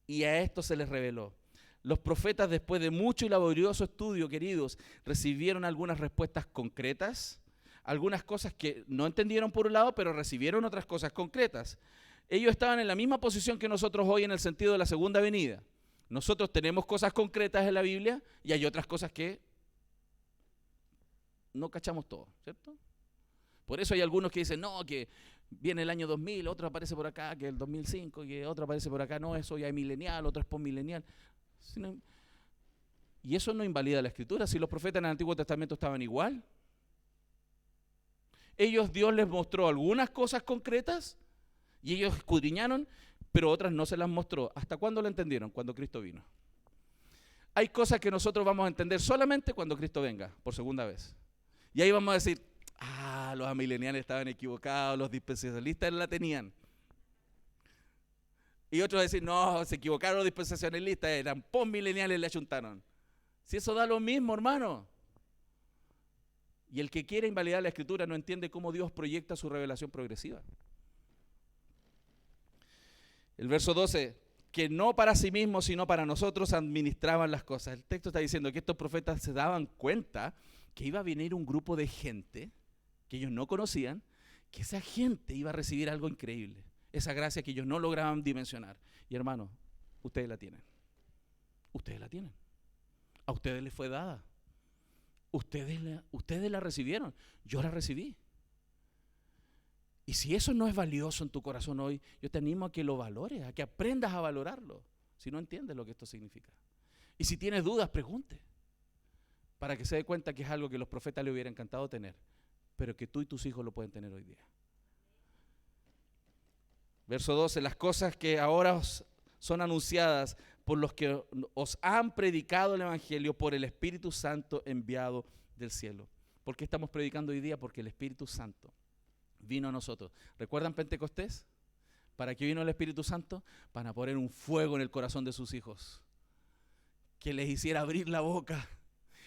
Y a esto se les reveló. Los profetas, después de mucho y laborioso estudio, queridos, recibieron algunas respuestas concretas, algunas cosas que no entendieron por un lado, pero recibieron otras cosas concretas. Ellos estaban en la misma posición que nosotros hoy en el sentido de la segunda venida. Nosotros tenemos cosas concretas en la Biblia y hay otras cosas que no cachamos todo, ¿cierto? Por eso hay algunos que dicen, no, que viene el año 2000, otro aparece por acá, que el 2005, que otro aparece por acá, no, eso ya es milenial, otro es postmilenial. Y eso no invalida la Escritura. Si los profetas en el Antiguo Testamento estaban igual, Dios les mostró algunas cosas concretas y ellos escudriñaron, pero otras no se las mostró. ¿Hasta cuándo lo entendieron? Cuando Cristo vino. Hay cosas que nosotros vamos a entender solamente cuando Cristo venga, por segunda vez. Y ahí vamos a decir, los amileniales estaban equivocados, los dispensacionalistas la tenían. Y otros decir, no, se equivocaron los dispensacionalistas, eran postmileniales, le achuntaron. Si eso da lo mismo, hermano. Y el que quiere invalidar la Escritura no entiende cómo Dios proyecta su revelación progresiva. El verso 12, que no para sí mismos, sino para nosotros administraban las cosas. El texto está diciendo que estos profetas se daban cuenta que iba a venir un grupo de gente que ellos no conocían, que esa gente iba a recibir algo increíble, esa gracia que ellos no lograban dimensionar. Y hermano, ustedes la tienen. Ustedes la tienen. A ustedes les fue dada. Ustedes la recibieron. Yo la recibí. Y si eso no es valioso en tu corazón hoy, yo te animo a que lo valores, a que aprendas a valorarlo, si no entiendes lo que esto significa. Y si tienes dudas, pregunte, para que se dé cuenta que es algo que los profetas le hubiera encantado tener, pero que tú y tus hijos lo pueden tener hoy día. Verso 12, las cosas que ahora son anunciadas por los que os han predicado el Evangelio por el Espíritu Santo enviado del cielo. ¿Por qué estamos predicando hoy día? Porque el Espíritu Santo vino a nosotros. ¿Recuerdan Pentecostés? ¿Para qué vino el Espíritu Santo? Para poner un fuego en el corazón de sus hijos, que les hiciera abrir la boca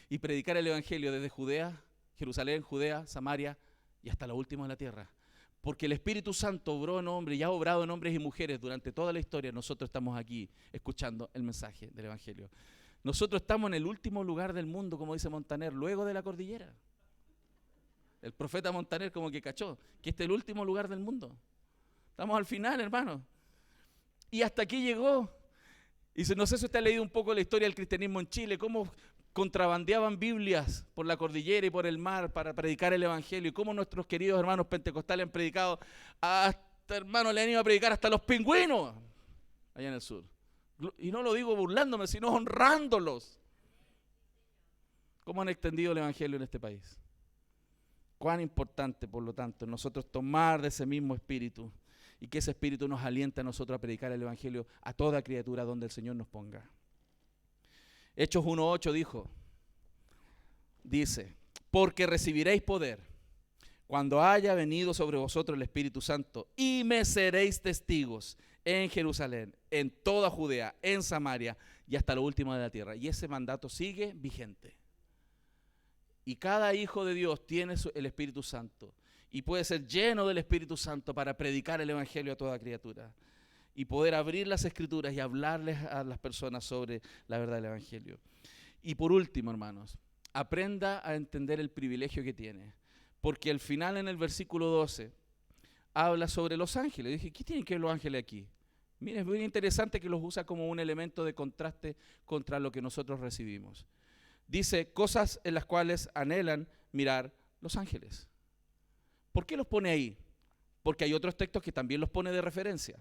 y predicar el Evangelio desde Judea, Jerusalén, Judea, Samaria y hasta lo último de la tierra. Porque el Espíritu Santo obró en hombres y ha obrado en hombres y mujeres durante toda la historia. Nosotros estamos aquí escuchando el mensaje del Evangelio. Nosotros estamos en el último lugar del mundo, como dice Montaner, luego de la cordillera. El profeta Montaner como que cachó que este es el último lugar del mundo. Estamos al final, hermano. Y hasta aquí llegó. Y no sé si usted ha leído un poco la historia del cristianismo en Chile, cómo contrabandeaban Biblias por la cordillera y por el mar para predicar el Evangelio, y cómo nuestros queridos hermanos pentecostales han predicado, hasta hermanos le han ido a predicar hasta los pingüinos allá en el sur. Y no lo digo burlándome, sino honrándolos. ¿Cómo han extendido el Evangelio en este país? Cuán importante, por lo tanto, nosotros tomar de ese mismo espíritu y que ese espíritu nos aliente a nosotros a predicar el evangelio a toda criatura donde el Señor nos ponga. Hechos 1:8 dice, porque recibiréis poder cuando haya venido sobre vosotros el Espíritu Santo y me seréis testigos en Jerusalén, en toda Judea, en Samaria y hasta lo último de la tierra. Y ese mandato sigue vigente. Y cada hijo de Dios tiene el Espíritu Santo y puede ser lleno del Espíritu Santo para predicar el evangelio a toda criatura y poder abrir las escrituras y hablarles a las personas sobre la verdad del evangelio. Y por último, hermanos, aprenda a entender el privilegio que tiene, porque al final en el versículo 12 habla sobre los ángeles. Dije, ¿qué tienen que ver los ángeles aquí? Miren, es muy interesante que los usa como un elemento de contraste contra lo que nosotros recibimos. Dice, cosas en las cuales anhelan mirar los ángeles. ¿Por qué los pone ahí? Porque hay otros textos que también los pone de referencia.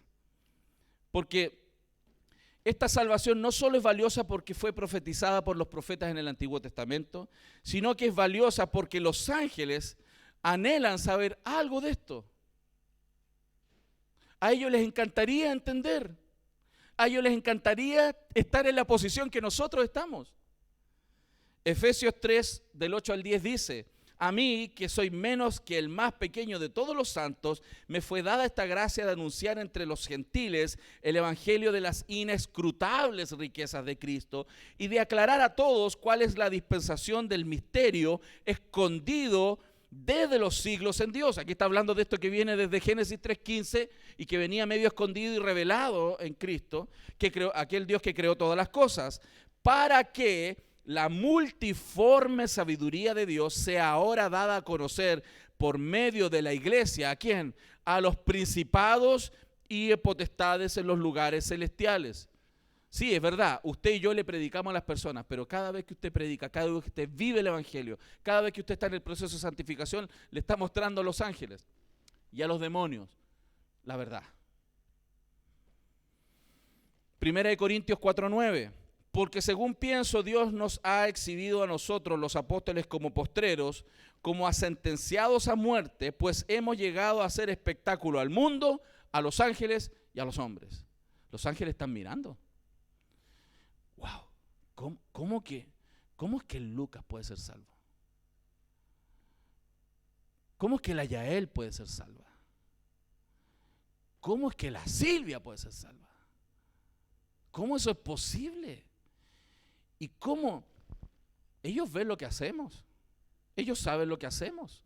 Porque esta salvación no solo es valiosa porque fue profetizada por los profetas en el Antiguo Testamento, sino que es valiosa porque los ángeles anhelan saber algo de esto. A ellos les encantaría entender. A ellos les encantaría estar en la posición que nosotros estamos. Efesios 3, del 8 al 10 dice, a mí, que soy menos que el más pequeño de todos los santos, me fue dada esta gracia de anunciar entre los gentiles el evangelio de las inescrutables riquezas de Cristo y de aclarar a todos cuál es la dispensación del misterio escondido desde los siglos en Dios. Aquí está hablando de esto que viene desde Génesis 3:15 y que venía medio escondido y revelado en Cristo, que creó, aquel Dios que creó todas las cosas, para que la multiforme sabiduría de Dios sea ahora dada a conocer por medio de la iglesia. ¿A quién? A los principados y potestades en los lugares celestiales. Sí, es verdad, usted y yo le predicamos a las personas, pero cada vez que usted predica, cada vez que usted vive el evangelio, cada vez que usted está en el proceso de santificación, le está mostrando a los ángeles y a los demonios la verdad. 1 Corintios 4:9. Porque según pienso, Dios nos ha exhibido a nosotros, los apóstoles, como postreros, como a sentenciados a muerte, pues hemos llegado a hacer espectáculo al mundo, a los ángeles y a los hombres. Los ángeles están mirando. Wow, ¿cómo es que el Lucas puede ser salvo? ¿Cómo es que la Yael puede ser salva? ¿Cómo es que la Silvia puede ser salva? ¿Cómo eso es posible? ¿Y cómo? Ellos ven lo que hacemos. Ellos saben lo que hacemos.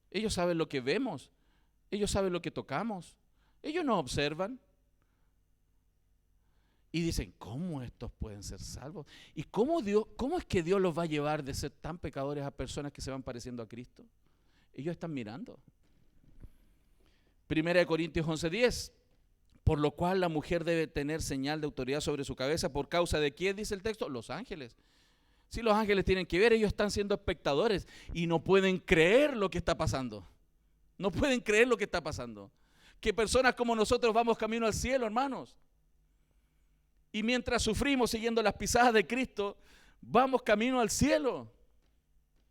Ellos saben lo que vemos. Ellos saben lo que tocamos. Ellos nos observan. Y dicen, ¿cómo estos pueden ser salvos? ¿Y cómo es que Dios los va a llevar de ser tan pecadores a personas que se van pareciendo a Cristo? Ellos están mirando. 1 Corintios 11:10. Por lo cual la mujer debe tener señal de autoridad sobre su cabeza. ¿Por causa de quién dice el texto? Los ángeles. Si los ángeles tienen que ver, ellos están siendo espectadores y no pueden creer lo que está pasando. No pueden creer lo que está pasando. Que personas como nosotros vamos camino al cielo, hermanos. Y mientras sufrimos siguiendo las pisadas de Cristo, vamos camino al cielo.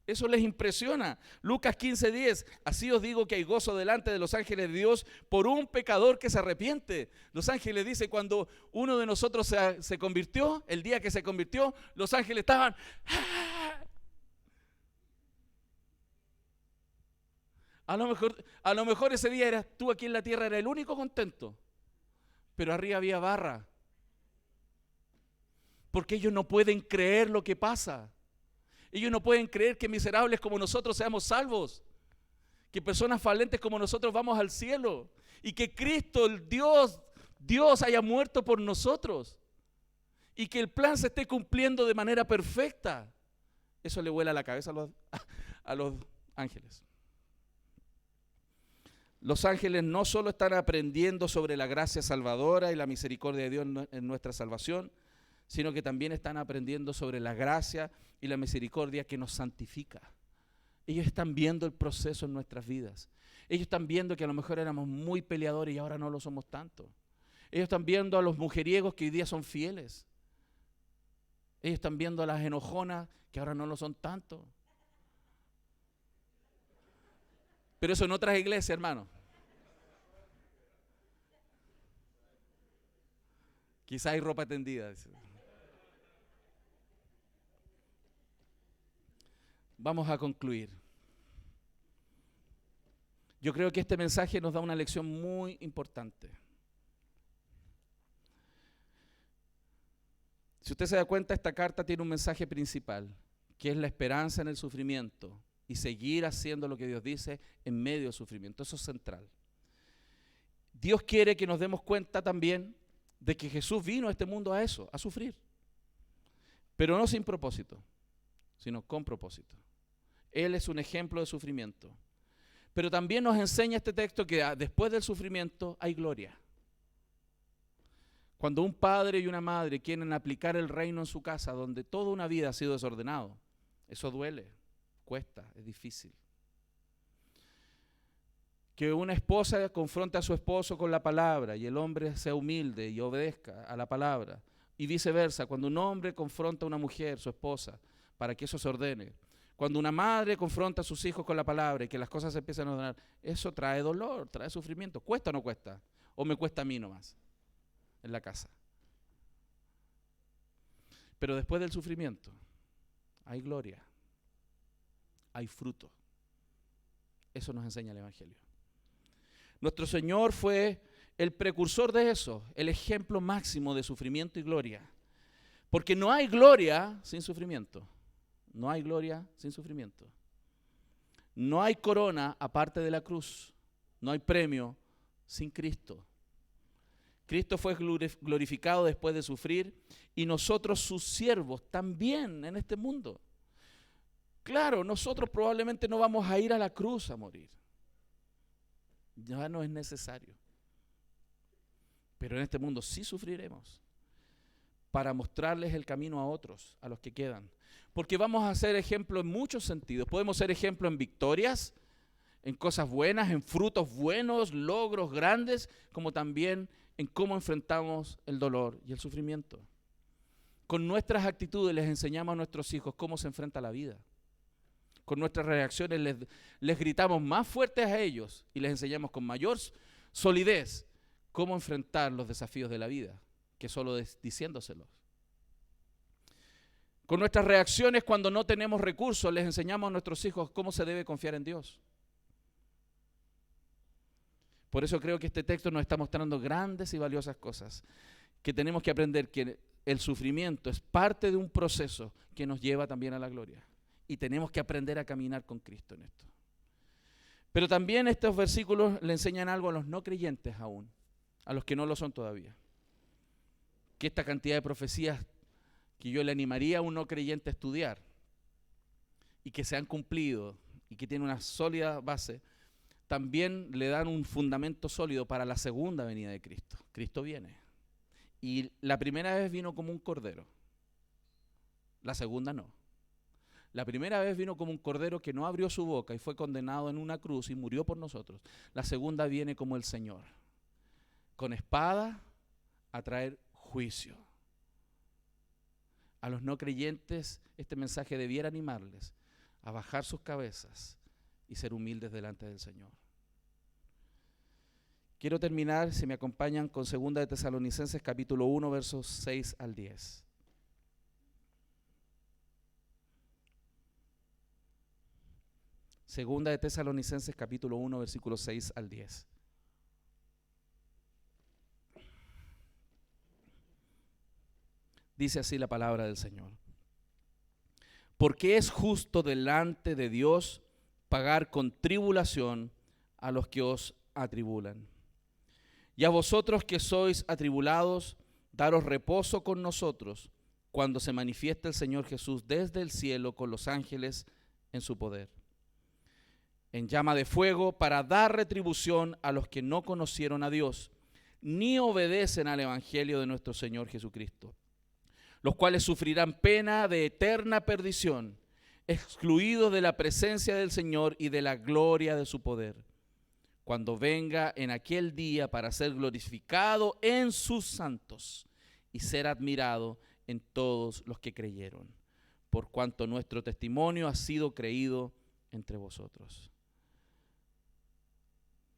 Eso les impresiona. Lucas 15:10, así os digo que hay gozo delante de los ángeles de Dios por un pecador que se arrepiente. Los ángeles dicen, cuando uno de nosotros se convirtió, el día que se convirtió, los ángeles estaban... ¡Ah! A lo mejor ese día eras tú aquí en la tierra, era el único contento, pero arriba había barra. Porque ellos no pueden creer lo que pasa. Ellos no pueden creer que miserables como nosotros seamos salvos, que personas falentes como nosotros vamos al cielo y que Cristo, el Dios haya muerto por nosotros y que el plan se esté cumpliendo de manera perfecta. Eso le vuela la cabeza a los ángeles. Los ángeles no solo están aprendiendo sobre la gracia salvadora y la misericordia de Dios en nuestra salvación, sino que también están aprendiendo sobre la gracia y la misericordia que nos santifica. Ellos están viendo el proceso en nuestras vidas. Ellos están viendo que a lo mejor éramos muy peleadores y ahora no lo somos tanto. Ellos están viendo a los mujeriegos que hoy día son fieles. Ellos están viendo a las enojonas que ahora no lo son tanto. Pero eso en otras iglesias, hermano. Quizá hay ropa tendida. Vamos a concluir. Yo creo que este mensaje nos da una lección muy importante. Si usted se da cuenta, esta carta tiene un mensaje principal, que es la esperanza en el sufrimiento y seguir haciendo lo que Dios dice en medio del sufrimiento. Eso es central. Dios quiere que nos demos cuenta también de que Jesús vino a este mundo a eso, a sufrir. Pero no sin propósito, sino con propósito. Él es un ejemplo de sufrimiento. Pero también nos enseña este texto que después del sufrimiento hay gloria. Cuando un padre y una madre quieren aplicar el reino en su casa, donde toda una vida ha sido desordenado, eso duele, cuesta, es difícil. Que una esposa confronte a su esposo con la palabra y el hombre sea humilde y obedezca a la palabra. Y viceversa, cuando un hombre confronta a una mujer, su esposa, para que eso se ordene. Cuando una madre confronta a sus hijos con la palabra y que las cosas se empiezan a ordenar, eso trae dolor, trae sufrimiento. ¿Cuesta o no cuesta? ¿O me cuesta a mí nomás en la casa? Pero después del sufrimiento hay gloria, hay fruto. Eso nos enseña el Evangelio. Nuestro Señor fue el precursor de eso, el ejemplo máximo de sufrimiento y gloria. Porque no hay gloria sin sufrimiento. No hay gloria sin sufrimiento. No hay corona aparte de la cruz. No hay premio sin Cristo. Cristo fue glorificado después de sufrir y nosotros sus siervos también en este mundo. Claro, nosotros probablemente no vamos a ir a la cruz a morir. Ya no es necesario. Pero en este mundo sí sufriremos para mostrarles el camino a otros, a los que quedan. Porque vamos a ser ejemplo en muchos sentidos. Podemos ser ejemplo en victorias, en cosas buenas, en frutos buenos, logros grandes, como también en cómo enfrentamos el dolor y el sufrimiento. Con nuestras actitudes les enseñamos a nuestros hijos cómo se enfrenta la vida. Con nuestras reacciones les gritamos más fuertes a ellos y les enseñamos con mayor solidez cómo enfrentar los desafíos de la vida, que solo diciéndoselos. Con nuestras reacciones cuando no tenemos recursos, les enseñamos a nuestros hijos cómo se debe confiar en Dios. Por eso creo que este texto nos está mostrando grandes y valiosas cosas, que tenemos que aprender que el sufrimiento es parte de un proceso que nos lleva también a la gloria. Y tenemos que aprender a caminar con Cristo en esto. Pero también estos versículos le enseñan algo a los no creyentes aún, a los que no lo son todavía. Que esta cantidad de profecías que yo le animaría a un no creyente a estudiar y que se han cumplido y que tienen una sólida base, también le dan un fundamento sólido para la segunda venida de Cristo. Cristo viene. Y la primera vez vino como un cordero. La segunda no. La primera vez vino como un cordero que no abrió su boca y fue condenado en una cruz y murió por nosotros. La segunda viene como el Señor, con espada a traer juicio. A los no creyentes este mensaje debiera animarles a bajar sus cabezas y ser humildes delante del Señor. Quiero terminar, si me acompañan, con 2 de Tesalonicenses capítulo 1, versos 6 al 10. Segunda de Tesalonicenses capítulo 1, versículos 6 al 10. Dice así la palabra del Señor. Porque es justo delante de Dios pagar con tribulación a los que os atribulan. Y a vosotros que sois atribulados, daros reposo con nosotros cuando se manifieste el Señor Jesús desde el cielo con los ángeles en su poder, en llama de fuego, para dar retribución a los que no conocieron a Dios, ni obedecen al Evangelio de nuestro Señor Jesucristo, los cuales sufrirán pena de eterna perdición, excluidos de la presencia del Señor y de la gloria de su poder, cuando venga en aquel día para ser glorificado en sus santos y ser admirado en todos los que creyeron, por cuanto nuestro testimonio ha sido creído entre vosotros.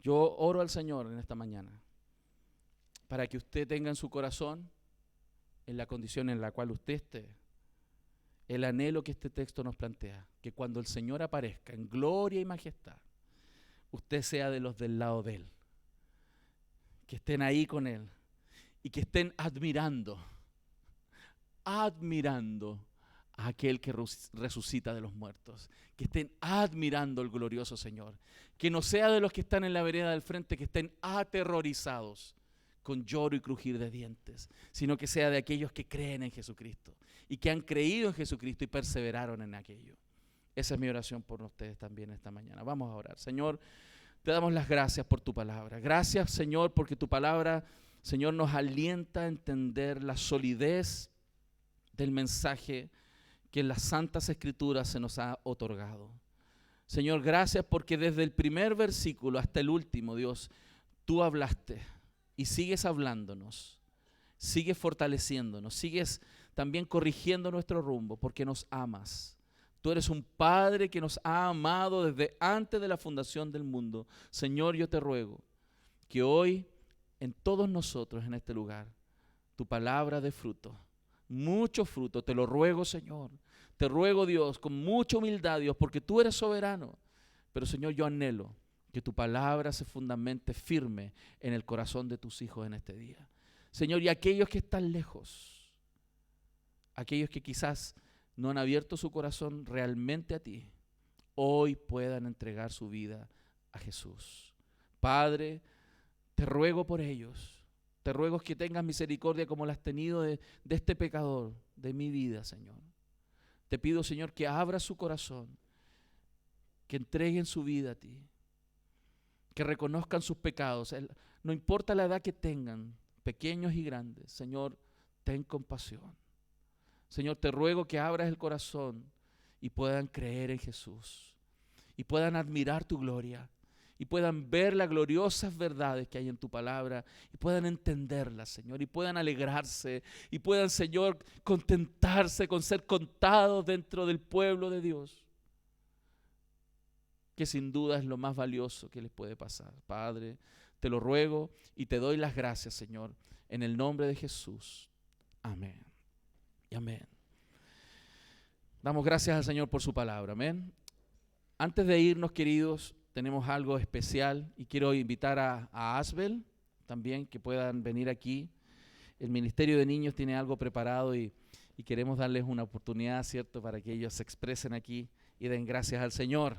Yo oro al Señor en esta mañana para que usted tenga en su corazón, en la condición en la cual usted esté, el anhelo que este texto nos plantea, que cuando el Señor aparezca en gloria y majestad, usted sea de los del lado de Él, que estén ahí con Él y que estén admirando a aquel que resucita de los muertos, que estén admirando al glorioso Señor, que no sea de los que están en la vereda del frente, que estén aterrorizados con lloro y crujir de dientes, sino que sea de aquellos que creen en Jesucristo y que han creído en Jesucristo y perseveraron en aquello. Esa es mi oración por ustedes también esta mañana. Vamos a orar. Señor, te damos las gracias por tu palabra. Gracias, Señor, porque tu palabra, Señor, nos alienta a entender la solidez del mensaje que en las Santas Escrituras se nos ha otorgado. Señor, gracias porque desde el primer versículo hasta el último, Dios, tú hablaste y sigues hablándonos, sigues fortaleciéndonos, sigues también corrigiendo nuestro rumbo porque nos amas. Tú eres un Padre que nos ha amado desde antes de la fundación del mundo. Señor, yo te ruego que hoy en todos nosotros en este lugar, tu palabra dé fruto, mucho fruto. Te lo ruego, Señor. Te ruego, Dios, con mucha humildad, Dios, porque tú eres soberano. Pero, Señor, yo anhelo que tu palabra se fundamente firme en el corazón de tus hijos en este día. Señor, y aquellos que están lejos, aquellos que quizás no han abierto su corazón realmente a ti, hoy puedan entregar su vida a Jesús. Padre, te ruego por ellos. Te ruego que tengas misericordia como la has tenido de este pecador, de mi vida, Señor. Te pido, Señor, que abras su corazón, que entreguen su vida a ti, que reconozcan sus pecados. No importa la edad que tengan, pequeños y grandes, Señor, ten compasión. Señor, te ruego que abras el corazón y puedan creer en Jesús, y puedan admirar tu gloria, y puedan ver las gloriosas verdades que hay en tu palabra, y puedan entenderlas, Señor, y puedan alegrarse, y puedan, Señor, contentarse con ser contados dentro del pueblo de Dios, que sin duda es lo más valioso que les puede pasar. Padre, te lo ruego y te doy las gracias, Señor, en el nombre de Jesús. Amén y amén. Damos gracias al Señor por su palabra, amén. Antes de irnos, queridos, tenemos algo especial y quiero invitar a Asbel también que puedan venir aquí. El Ministerio de Niños tiene algo preparado y queremos darles una oportunidad, ¿cierto?, para que ellos se expresen aquí y den gracias al Señor.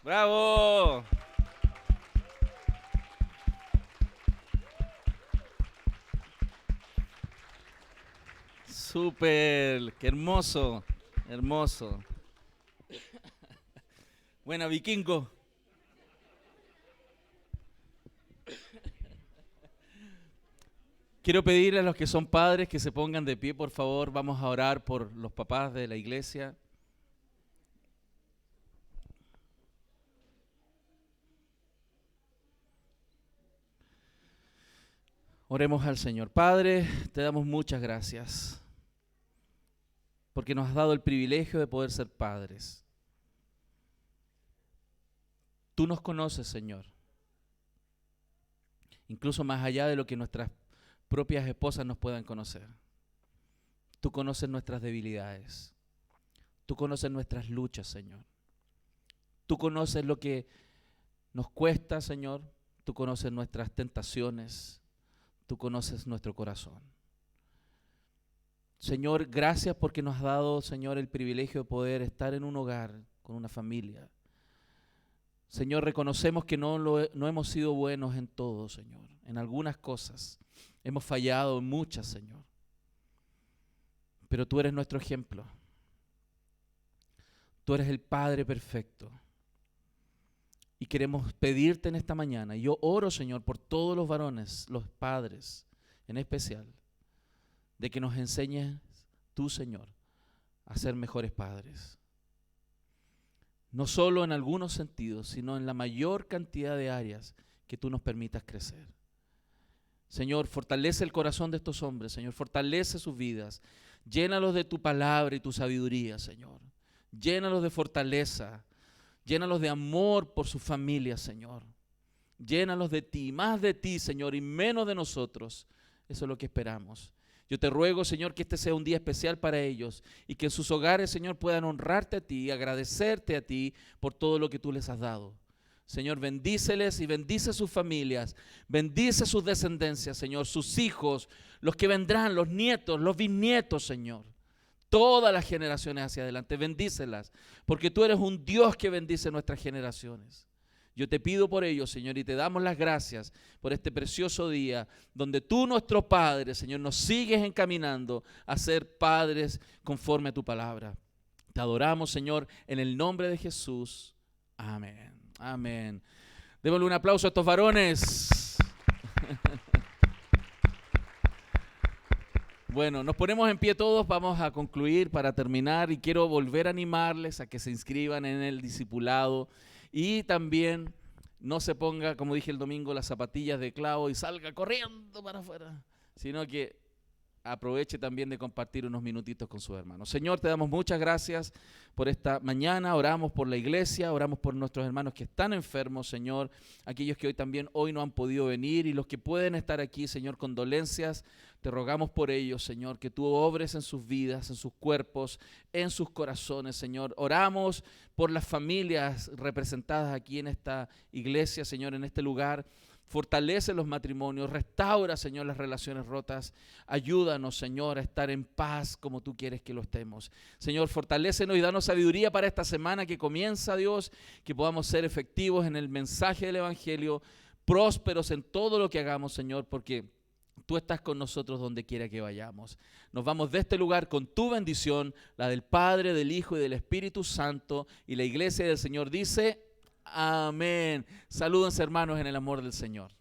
¡Bravo! Súper, qué hermoso, hermoso. Buena, vikingo. Quiero pedirle a los que son padres que se pongan de pie, por favor. Vamos a orar por los papás de la iglesia. Oremos al Señor. Padre, te damos muchas gracias porque nos has dado el privilegio de poder ser padres. Tú nos conoces, Señor, incluso más allá de lo que nuestras propias esposas nos puedan conocer. Tú conoces nuestras debilidades. Tú conoces nuestras luchas, Señor. Tú conoces lo que nos cuesta, Señor. Tú conoces nuestras tentaciones. Tú conoces nuestro corazón. Señor, gracias porque nos has dado, Señor, el privilegio de poder estar en un hogar, con una familia. Señor, reconocemos que no hemos sido buenos en todo, Señor. En algunas cosas hemos fallado en muchas, Señor. Pero tú eres nuestro ejemplo. Tú eres el Padre perfecto. Y queremos pedirte en esta mañana, y yo oro, Señor, por todos los varones, los padres en especial, de que nos enseñes tú, Señor, a ser mejores padres. No solo en algunos sentidos, sino en la mayor cantidad de áreas que tú nos permitas crecer. Señor, fortalece el corazón de estos hombres, Señor, fortalece sus vidas, llénalos de tu palabra y tu sabiduría, Señor. Llénalos de fortaleza, llénalos de amor por su familia, Señor. Llénalos de ti, más de ti, Señor, y menos de nosotros. Eso es lo que esperamos. Yo te ruego, Señor, que este sea un día especial para ellos y que en sus hogares, Señor, puedan honrarte a ti y agradecerte a ti por todo lo que tú les has dado. Señor, bendíceles y bendice sus familias, bendice sus descendencias, Señor, sus hijos, los que vendrán, los nietos, los bisnietos, Señor. Todas las generaciones hacia adelante, bendícelas, porque tú eres un Dios que bendice nuestras generaciones. Yo te pido por ello, Señor, y te damos las gracias por este precioso día donde tú, nuestro Padre, Señor, nos sigues encaminando a ser padres conforme a tu palabra. Te adoramos, Señor, en el nombre de Jesús. Amén. Amén. Démosle un aplauso a estos varones. Bueno, nos ponemos en pie todos, vamos a concluir para terminar y quiero volver a animarles a que se inscriban en el discipulado. Y también no se ponga, como dije el domingo, las zapatillas de clavo y salga corriendo para afuera, sino que aproveche también de compartir unos minutitos con sus hermanos. Señor, te damos muchas gracias por esta mañana, oramos por la iglesia, oramos por nuestros hermanos que están enfermos, Señor, aquellos que hoy no han podido venir y los que pueden estar aquí, Señor, condolencias, te rogamos por ellos, Señor, que tú obres en sus vidas, en sus cuerpos, en sus corazones, Señor. Oramos por las familias representadas aquí en esta iglesia, Señor, en este lugar. Fortalece los matrimonios, restaura, Señor, las relaciones rotas. Ayúdanos, Señor, a estar en paz como tú quieres que lo estemos. Señor, fortalécenos y danos sabiduría para esta semana que comienza, Dios, que podamos ser efectivos en el mensaje del Evangelio, prósperos en todo lo que hagamos, Señor, porque tú estás con nosotros donde quiera que vayamos. Nos vamos de este lugar con tu bendición, la del Padre, del Hijo y del Espíritu Santo. Y la iglesia del Señor dice: amén. Salúdense, hermanos, en el amor del Señor.